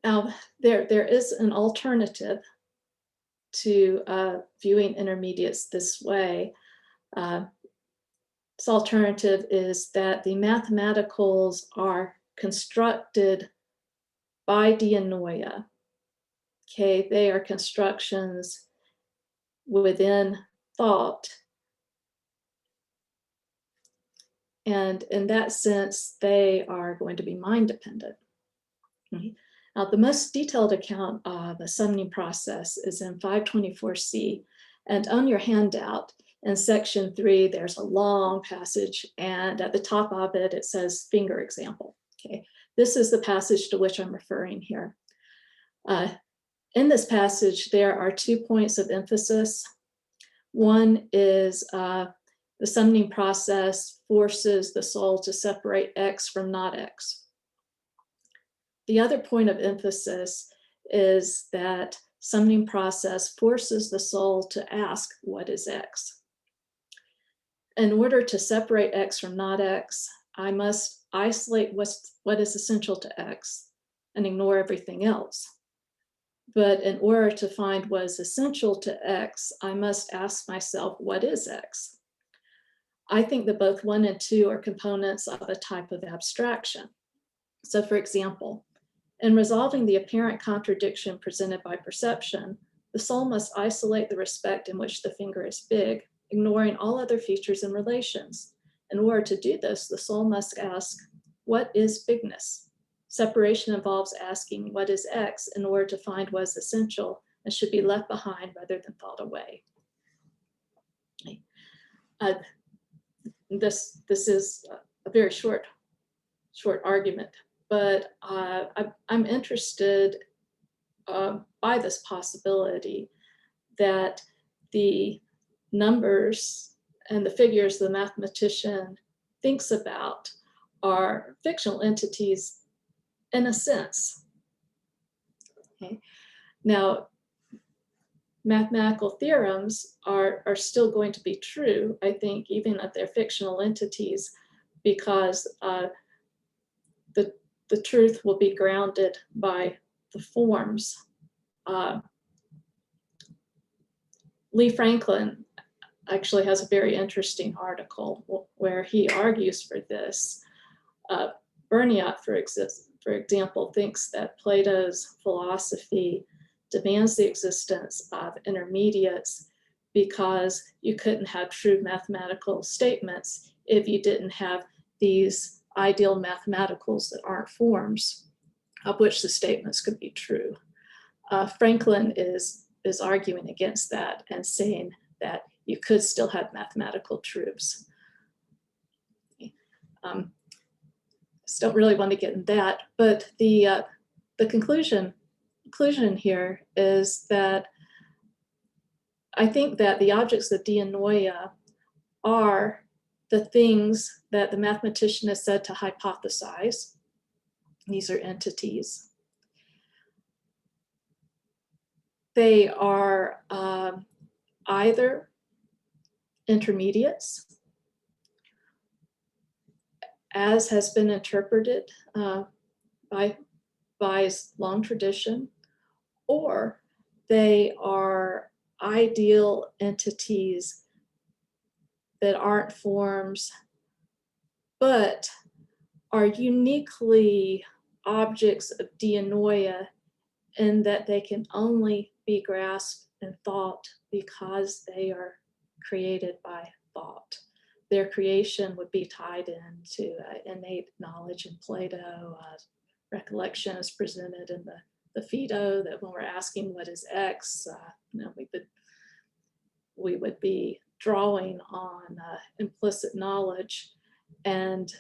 Now, there is an alternative to viewing intermediates this way. This alternative is that the mathematicals are constructed by dianoia. Okay, they are constructions within thought. And in that sense, they are going to be mind dependent. Okay. Now, the most detailed account of the summoning process is in 524C. And on your handout, in section 3, there's a long passage, and at the top of it, it says finger example. Okay, this is the passage to which I'm referring here. In this passage, there are 2 points of emphasis. One is the summoning process forces the soul to separate X from not X. The other point of emphasis is that summoning process forces the soul to ask, what is X? In order to separate X from not X, I must isolate what is essential to X and ignore everything else. But in order to find what is essential to X, I must ask myself, what is X? I think that both 1 and 2 are components of a type of abstraction. So for example, in resolving the apparent contradiction presented by perception, the soul must isolate the respect in which the finger is big, ignoring all other features and relations. In order to do this, the soul must ask, what is bigness? Separation involves asking what is X in order to find what is essential and should be left behind rather than thought away. This is a very short argument, but I'm interested by this possibility that the numbers and the figures the mathematician thinks about are fictional entities in a sense. Okay. Now, mathematical theorems are still going to be true, I think, even if they're fictional entities, because the truth will be grounded by the forms. Lee Franklin actually has a very interesting article where he argues for this. Berniot, for example, thinks that Plato's philosophy demands the existence of intermediates because you couldn't have true mathematical statements if you didn't have these ideal mathematicals that aren't forms of which the statements could be true. Franklin is arguing against that and saying that you could still have mathematical truths. Still don't really want to get in that, but the conclusion here is that I think that the objects of dianoia are the things that the mathematician is said to hypothesize. These are entities. They are either intermediates, as has been interpreted by long tradition, or they are ideal entities that aren't forms, but are uniquely objects of dianoia in that they can only be grasped in thought because they are created by thought. Their creation would be tied into innate knowledge in Plato. Recollection is presented in the Phaedo, that when we're asking what is X, we would be drawing on implicit knowledge, and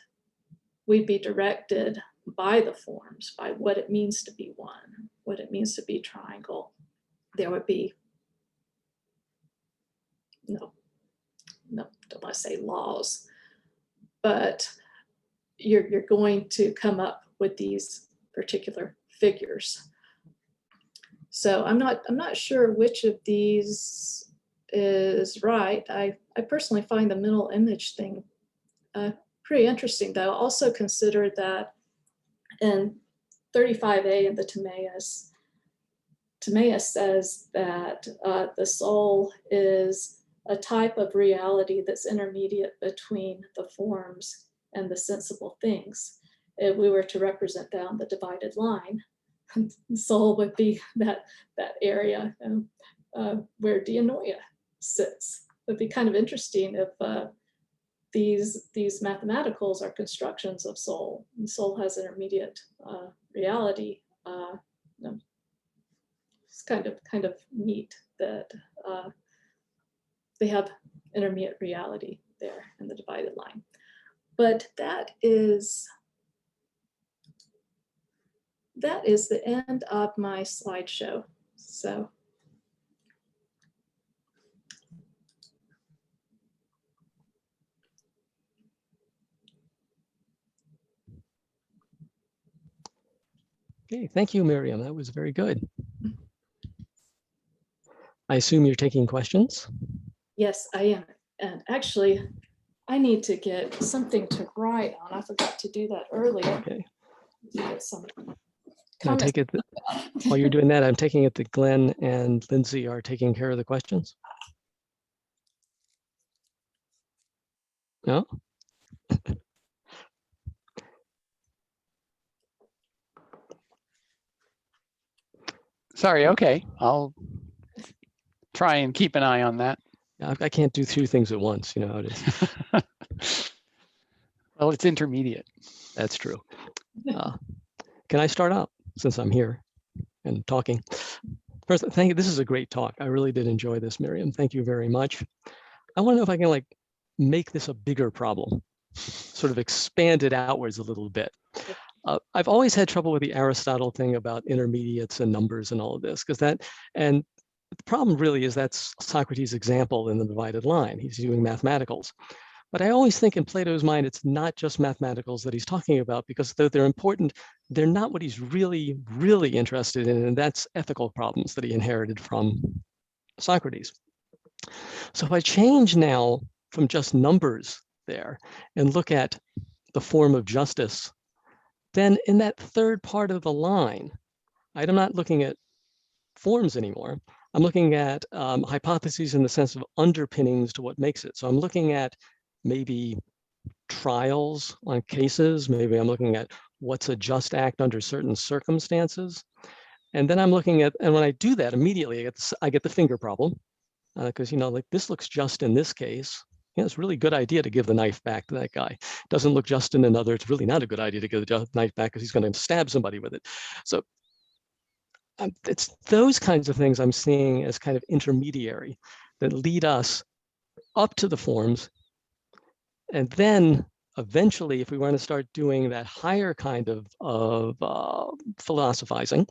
we'd be directed by the forms, by what it means to be one, what it means to be triangle. There would be no, don't want to say laws, but you're going to come up with these particular figures. So I'm not sure which of these is right. I personally find the mental image thing pretty interesting, though. Also consider that in 35a in the Timaeus says that the soul is a type of reality that's intermediate between the forms and the sensible things. If we were to represent that on the divided line, soul would be that area where dianoia sits. It would be kind of interesting if these mathematicals are constructions of soul, and soul has intermediate reality. It's kind of neat that they have intermediate reality there in the divided line. But that is the end of my slideshow. So Okay, thank you, Miriam. That was very good. I assume you're taking questions? yes, I am. And actually, I need to get something to write on. I forgot to do that earlier. Okay. Get some I take it that while you're doing that, I'm taking it that Glenn and Lindsay are taking care of the questions? No? Sorry, okay. I'll try and keep an eye on that. I can't do two things at once, you know how it is. Well, it's intermediate. That's true. Can I start out since I'm here and talking? First, thank you. This is a great talk. I really did enjoy this, Miriam. Thank you very much. I want to know if I can like make this a bigger problem, sort of expand it outwards a little bit. I've always had trouble with the Aristotle thing about intermediates and numbers and all of this, because and the problem really is that's Socrates' example in the divided line. He's doing mathematicals. But I always think in Plato's mind, it's not just mathematicals that he's talking about, because though they're important, they're not what he's really, really interested in, and that's ethical problems that he inherited from Socrates. So if I change now from just numbers there and look at the form of justice, then in that third part of the line, I'm not looking at forms anymore. I'm looking at hypotheses in the sense of underpinnings to what makes it. So I'm looking at maybe trials on cases. Maybe I'm looking at what's a just act under certain circumstances. And then I'm looking at, and when I do that, immediately I get the finger problem, because, you know, like this looks just in this case. Yeah, it's a really good idea to give the knife back to that guy. Doesn't look just in another. It's really not a good idea to give the knife back because he's going to stab somebody with it. So it's those kinds of things I'm seeing as kind of intermediary that lead us up to the forms. And then eventually, if we want to start doing that higher kind of philosophizing,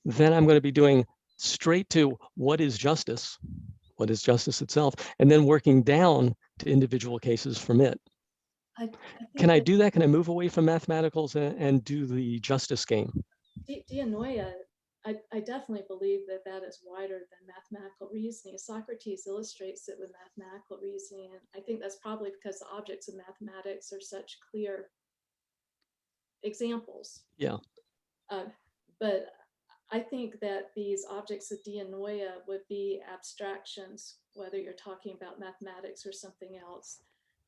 then I'm going to be doing straight to what is justice itself, and then working down to individual cases from it. Can I do that? Can I move away from mathematicals and do the justice game? Dianoia, I definitely believe that is wider than mathematical reasoning. Socrates illustrates it with mathematical reasoning, and I think that's probably because the objects of mathematics are such clear examples. Yeah. But I think that these objects of dianoia would be abstractions, whether you're talking about mathematics or something else.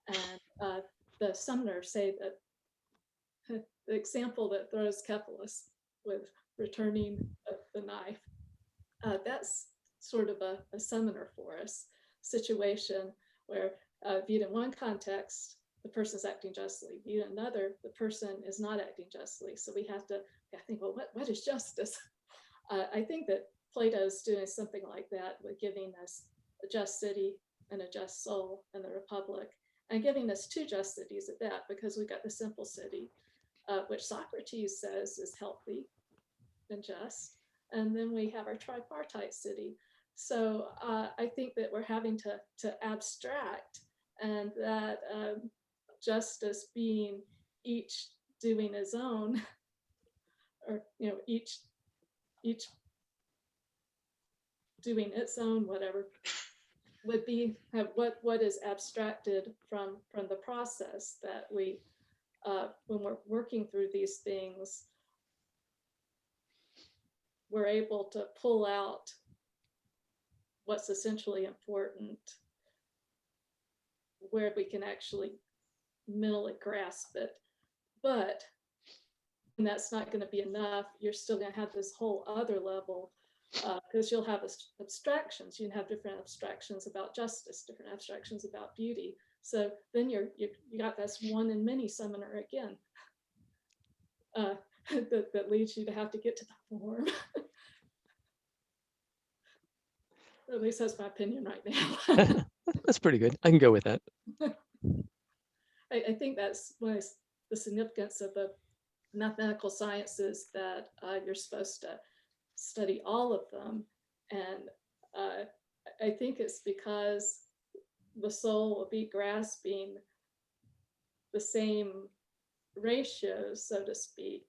And the summoners say that the example that throws Kephalus with returning the knife, that's sort of a summoner for us situation where viewed in one context, the person's acting justly. Viewed in another, the person is not acting justly. So we have to think, well, what is justice? I think that Plato's doing something like that with giving us a just city and a just soul in the Republic, and giving us two just cities at that, because we've got the simple city, which Socrates says is healthy and just, and then we have our tripartite city. So I think that we're having to abstract, and that justice being each doing his own, or each doing its own whatever, would be what is abstracted from the process that we when we're working through these things, we're able to pull out what's essentially important where we can actually mentally grasp it. But and that's not going to be enough. You're still going to have this whole other level, because you'll have abstractions. You can have different abstractions about justice, different abstractions about beauty. So then you got this one in many summoner again, that leads you to have to get to the form. Or at least that's my opinion right now. That's pretty good. I can go with that. I think that's one of the significance of the mathematical sciences, that you're supposed to study all of them. And I think it's because the soul will be grasping the same ratios, so to speak,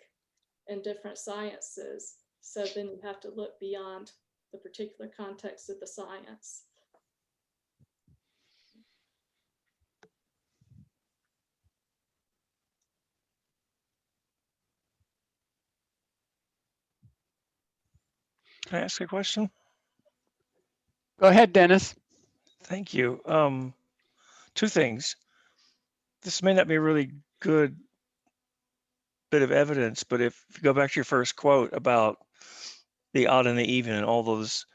in different sciences. So then you have to look beyond the particular context of the science. Can I ask a question? Go ahead, Dennis. Thank you. Two things. This may not be a really good bit of evidence, but if you go back to your first quote about the odd and the even and all those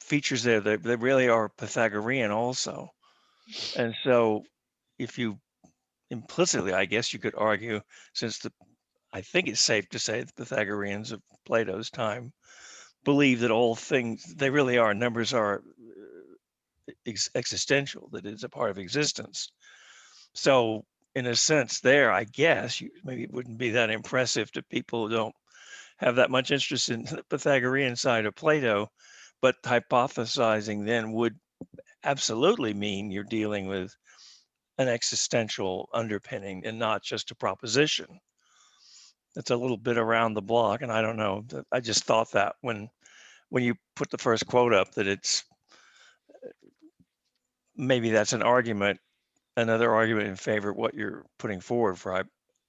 features there, they really are Pythagorean also. And so if you implicitly, I guess you could argue, since I think it's safe to say the Pythagoreans of Plato's time believe that all things, they really are, numbers are existential, that it's a part of existence. So in a sense there, I guess maybe it wouldn't be that impressive to people who don't have that much interest in the Pythagorean side of Plato, but hypothesizing then would absolutely mean you're dealing with an existential underpinning and not just a proposition. It's a little bit around the block, and I don't know. I just thought that when you put the first quote up, that it's maybe that's an argument, another argument in favor of what you're putting forward for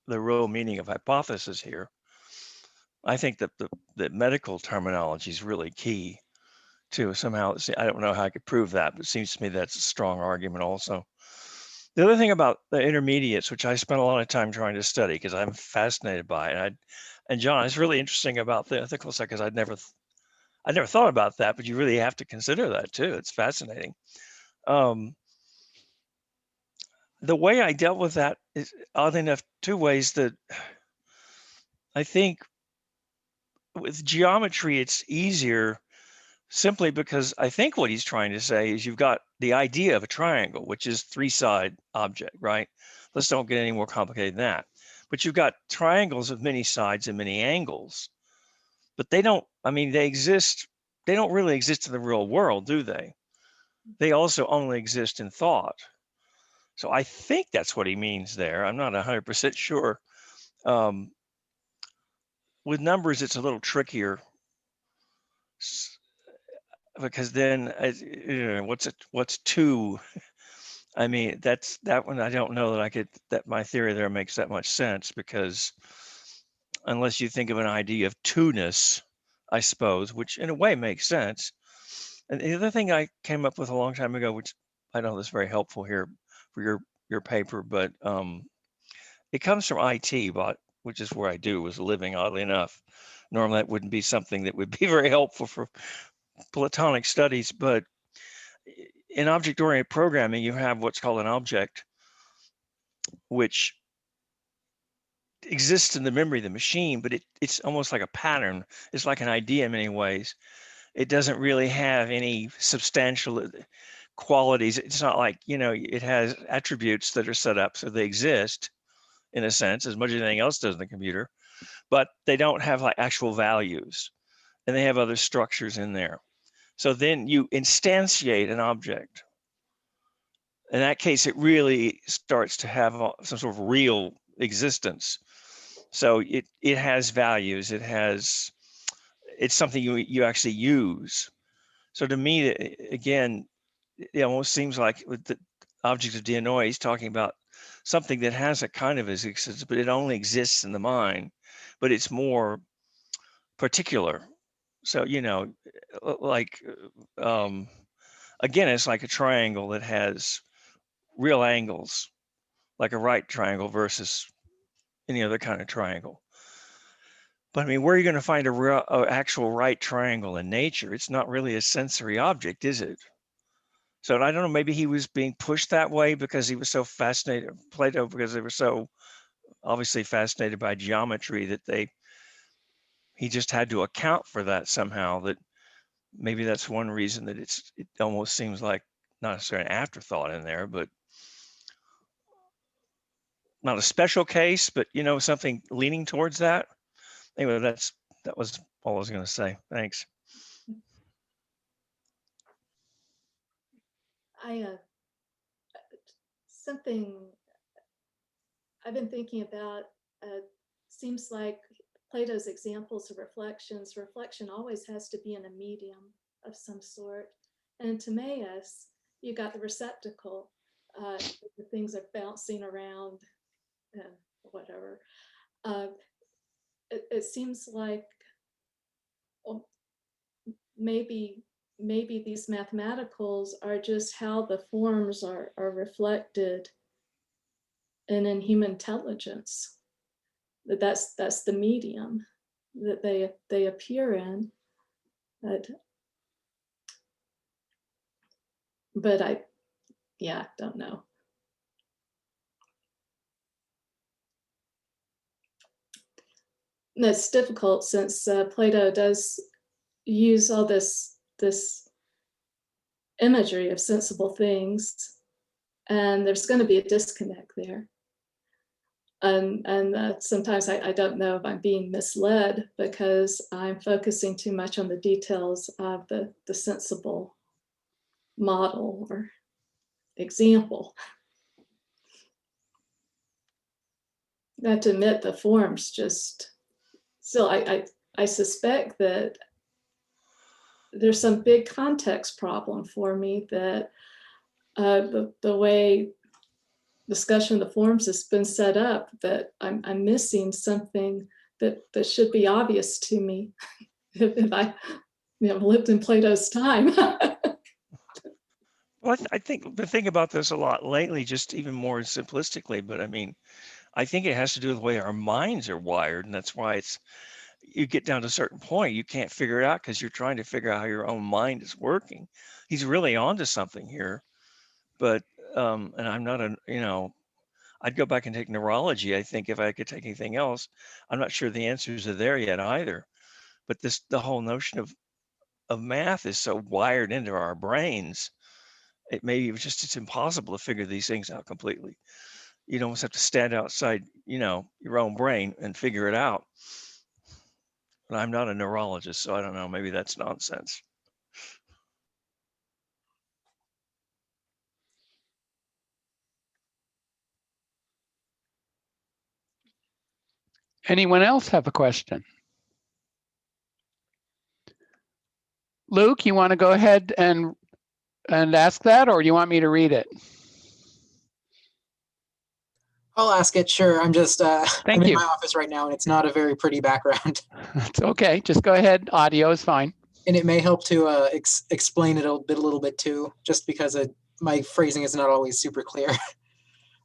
the real meaning of hypothesis here. I think that the medical terminology is really key to somehow. I don't know how I could prove that, but it seems to me that's a strong argument also. The other thing about the intermediates, which I spent a lot of time trying to study because I'm fascinated by it, and John, it's really interesting about the ethical side because I'd never thought about that, but you really have to consider that too. It's fascinating. The way I dealt with that is, oddly enough, two ways. That I think with geometry, it's easier simply because I think what he's trying to say is you've got the idea of a triangle, which is three-side object, right? Let's don't get any more complicated than that. But you've got triangles of many sides and many angles, but they don't, I mean, they exist, they don't really exist in the real world, do they? They also only exist in thought. So I think that's what he means there. I'm not 100% sure. With numbers, it's a little trickier because then, you know, what's two? I mean, that one. I don't know that my theory there makes that much sense, because unless you think of an idea of two-ness, I suppose, which in a way makes sense. And the other thing I came up with a long time ago, which I know is very helpful here for your paper, but it comes from IT, which is where I was living, oddly enough. Normally that wouldn't be something that would be very helpful for Platonic studies, but in object-oriented programming, you have what's called an object, which exists in the memory of the machine, but it's almost like a pattern. It's like an idea in many ways. It doesn't really have any substantial qualities. It's not like, you know, it has attributes that are set up so they exist in a sense, as much as anything else does in the computer, but they don't have like actual values, and they have other structures in there. So then you instantiate an object. In that case, it really starts to have some sort of real existence. So it has values. It's something you actually use. So to me, again, it almost seems like with the object of dianoia, he's talking about something that has a kind of existence, but it only exists in the mind, but it's more particular. So, you know, like again, it's like a triangle that has real angles, like a right triangle versus any other kind of triangle. But I mean, where are you going to find a actual right triangle in nature? It's not really a sensory object, is it? So I don't know, maybe he was being pushed that way because he was so fascinated, Plato, because they were so obviously fascinated by geometry that he just had to account for that somehow. That maybe that's one reason that it almost seems like not necessarily an afterthought in there, but not a special case, but you know, something leaning towards that. Anyway, that was all I was going to say. Thanks. Something I've been thinking about, seems like Plato's examples of reflection always has to be in a medium of some sort. And in Timaeus, you got the receptacle, the things are bouncing around and whatever. It seems like, well, maybe these mathematicals are just how the forms are reflected in human intelligence. That's the medium that they appear in. But I don't know. And it's difficult since Plato does use all this imagery of sensible things, and there's going to be a disconnect there. And sometimes I don't know if I'm being misled because I'm focusing too much on the details of the sensible model or example. Not to admit the forms just, still I suspect that there's some big context problem for me that the way discussion of the forms has been set up, that I'm missing something that should be obvious to me if I lived in Plato's time. Well, I think the thing about this a lot lately, just even more simplistically, but I mean, I think it has to do with the way our minds are wired, and that's why you get down to a certain point, you can't figure it out because you're trying to figure out how your own mind is working. He's really onto something here, but and I'm not I'd go back and take neurology, I think, if I could take anything else. I'm not sure the answers are there yet either. But the whole notion of math is so wired into our brains, it's impossible to figure these things out completely. You'd almost have to stand outside, your own brain and figure it out. But I'm not a neurologist, so I don't know, maybe that's nonsense. Anyone else have a question? Luke, you want to go ahead and ask that, or do you want me to read it? I'll ask it, sure. I'm just, I'm in you. my office right now and it's not a very pretty background. It's okay, just go ahead, audio is fine. And it may help to explain it a little bit too, just because my phrasing is not always super clear.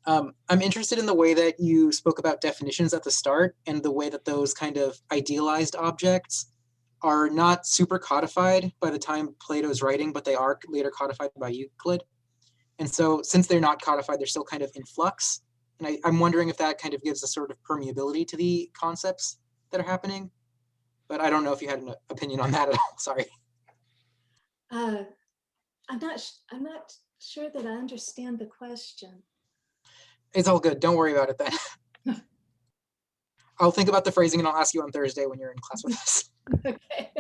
I'm interested in the way that you spoke about definitions at the start and the way that those kind of idealized objects are not super codified by the time Plato's writing, but they are later codified by Euclid. And so since they're not codified, they're still kind of in flux. And I'm wondering if that kind of gives a sort of permeability to the concepts that are happening. But I don't know if you had an opinion on that at all, sorry. I'm not sure that I understand the question. It's all good, don't worry about it then. I'll think about the phrasing and I'll ask you on Thursday when you're in class with us. Okay.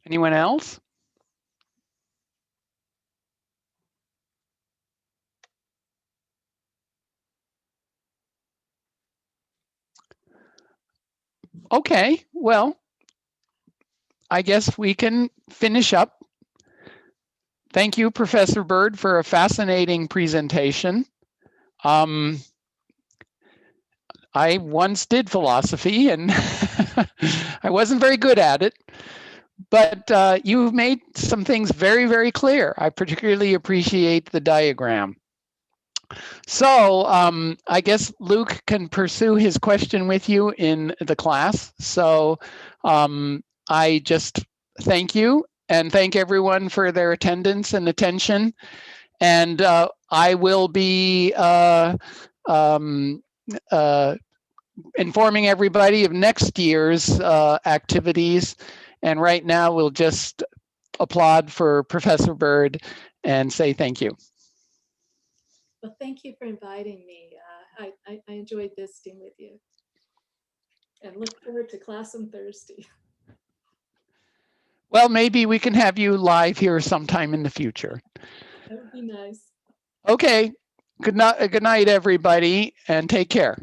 Anyone else? Okay, well, I guess we can finish up. Thank you, Professor Byrd, for a fascinating presentation. I once did philosophy and I wasn't very good at it, but you've made some things very, very clear. I particularly appreciate the diagram. So I guess Luke can pursue his question with you in the class. So I just thank you and thank everyone for their attendance and attention. And I will be informing everybody of next year's activities. And right now we'll just applaud for Professor Byrd and say thank you. Well, thank you for inviting me. I enjoyed visiting with you and look forward to class on Thursday. Well, maybe we can have you live here sometime in the future. That would be nice. Okay. Good night, everybody, and take care.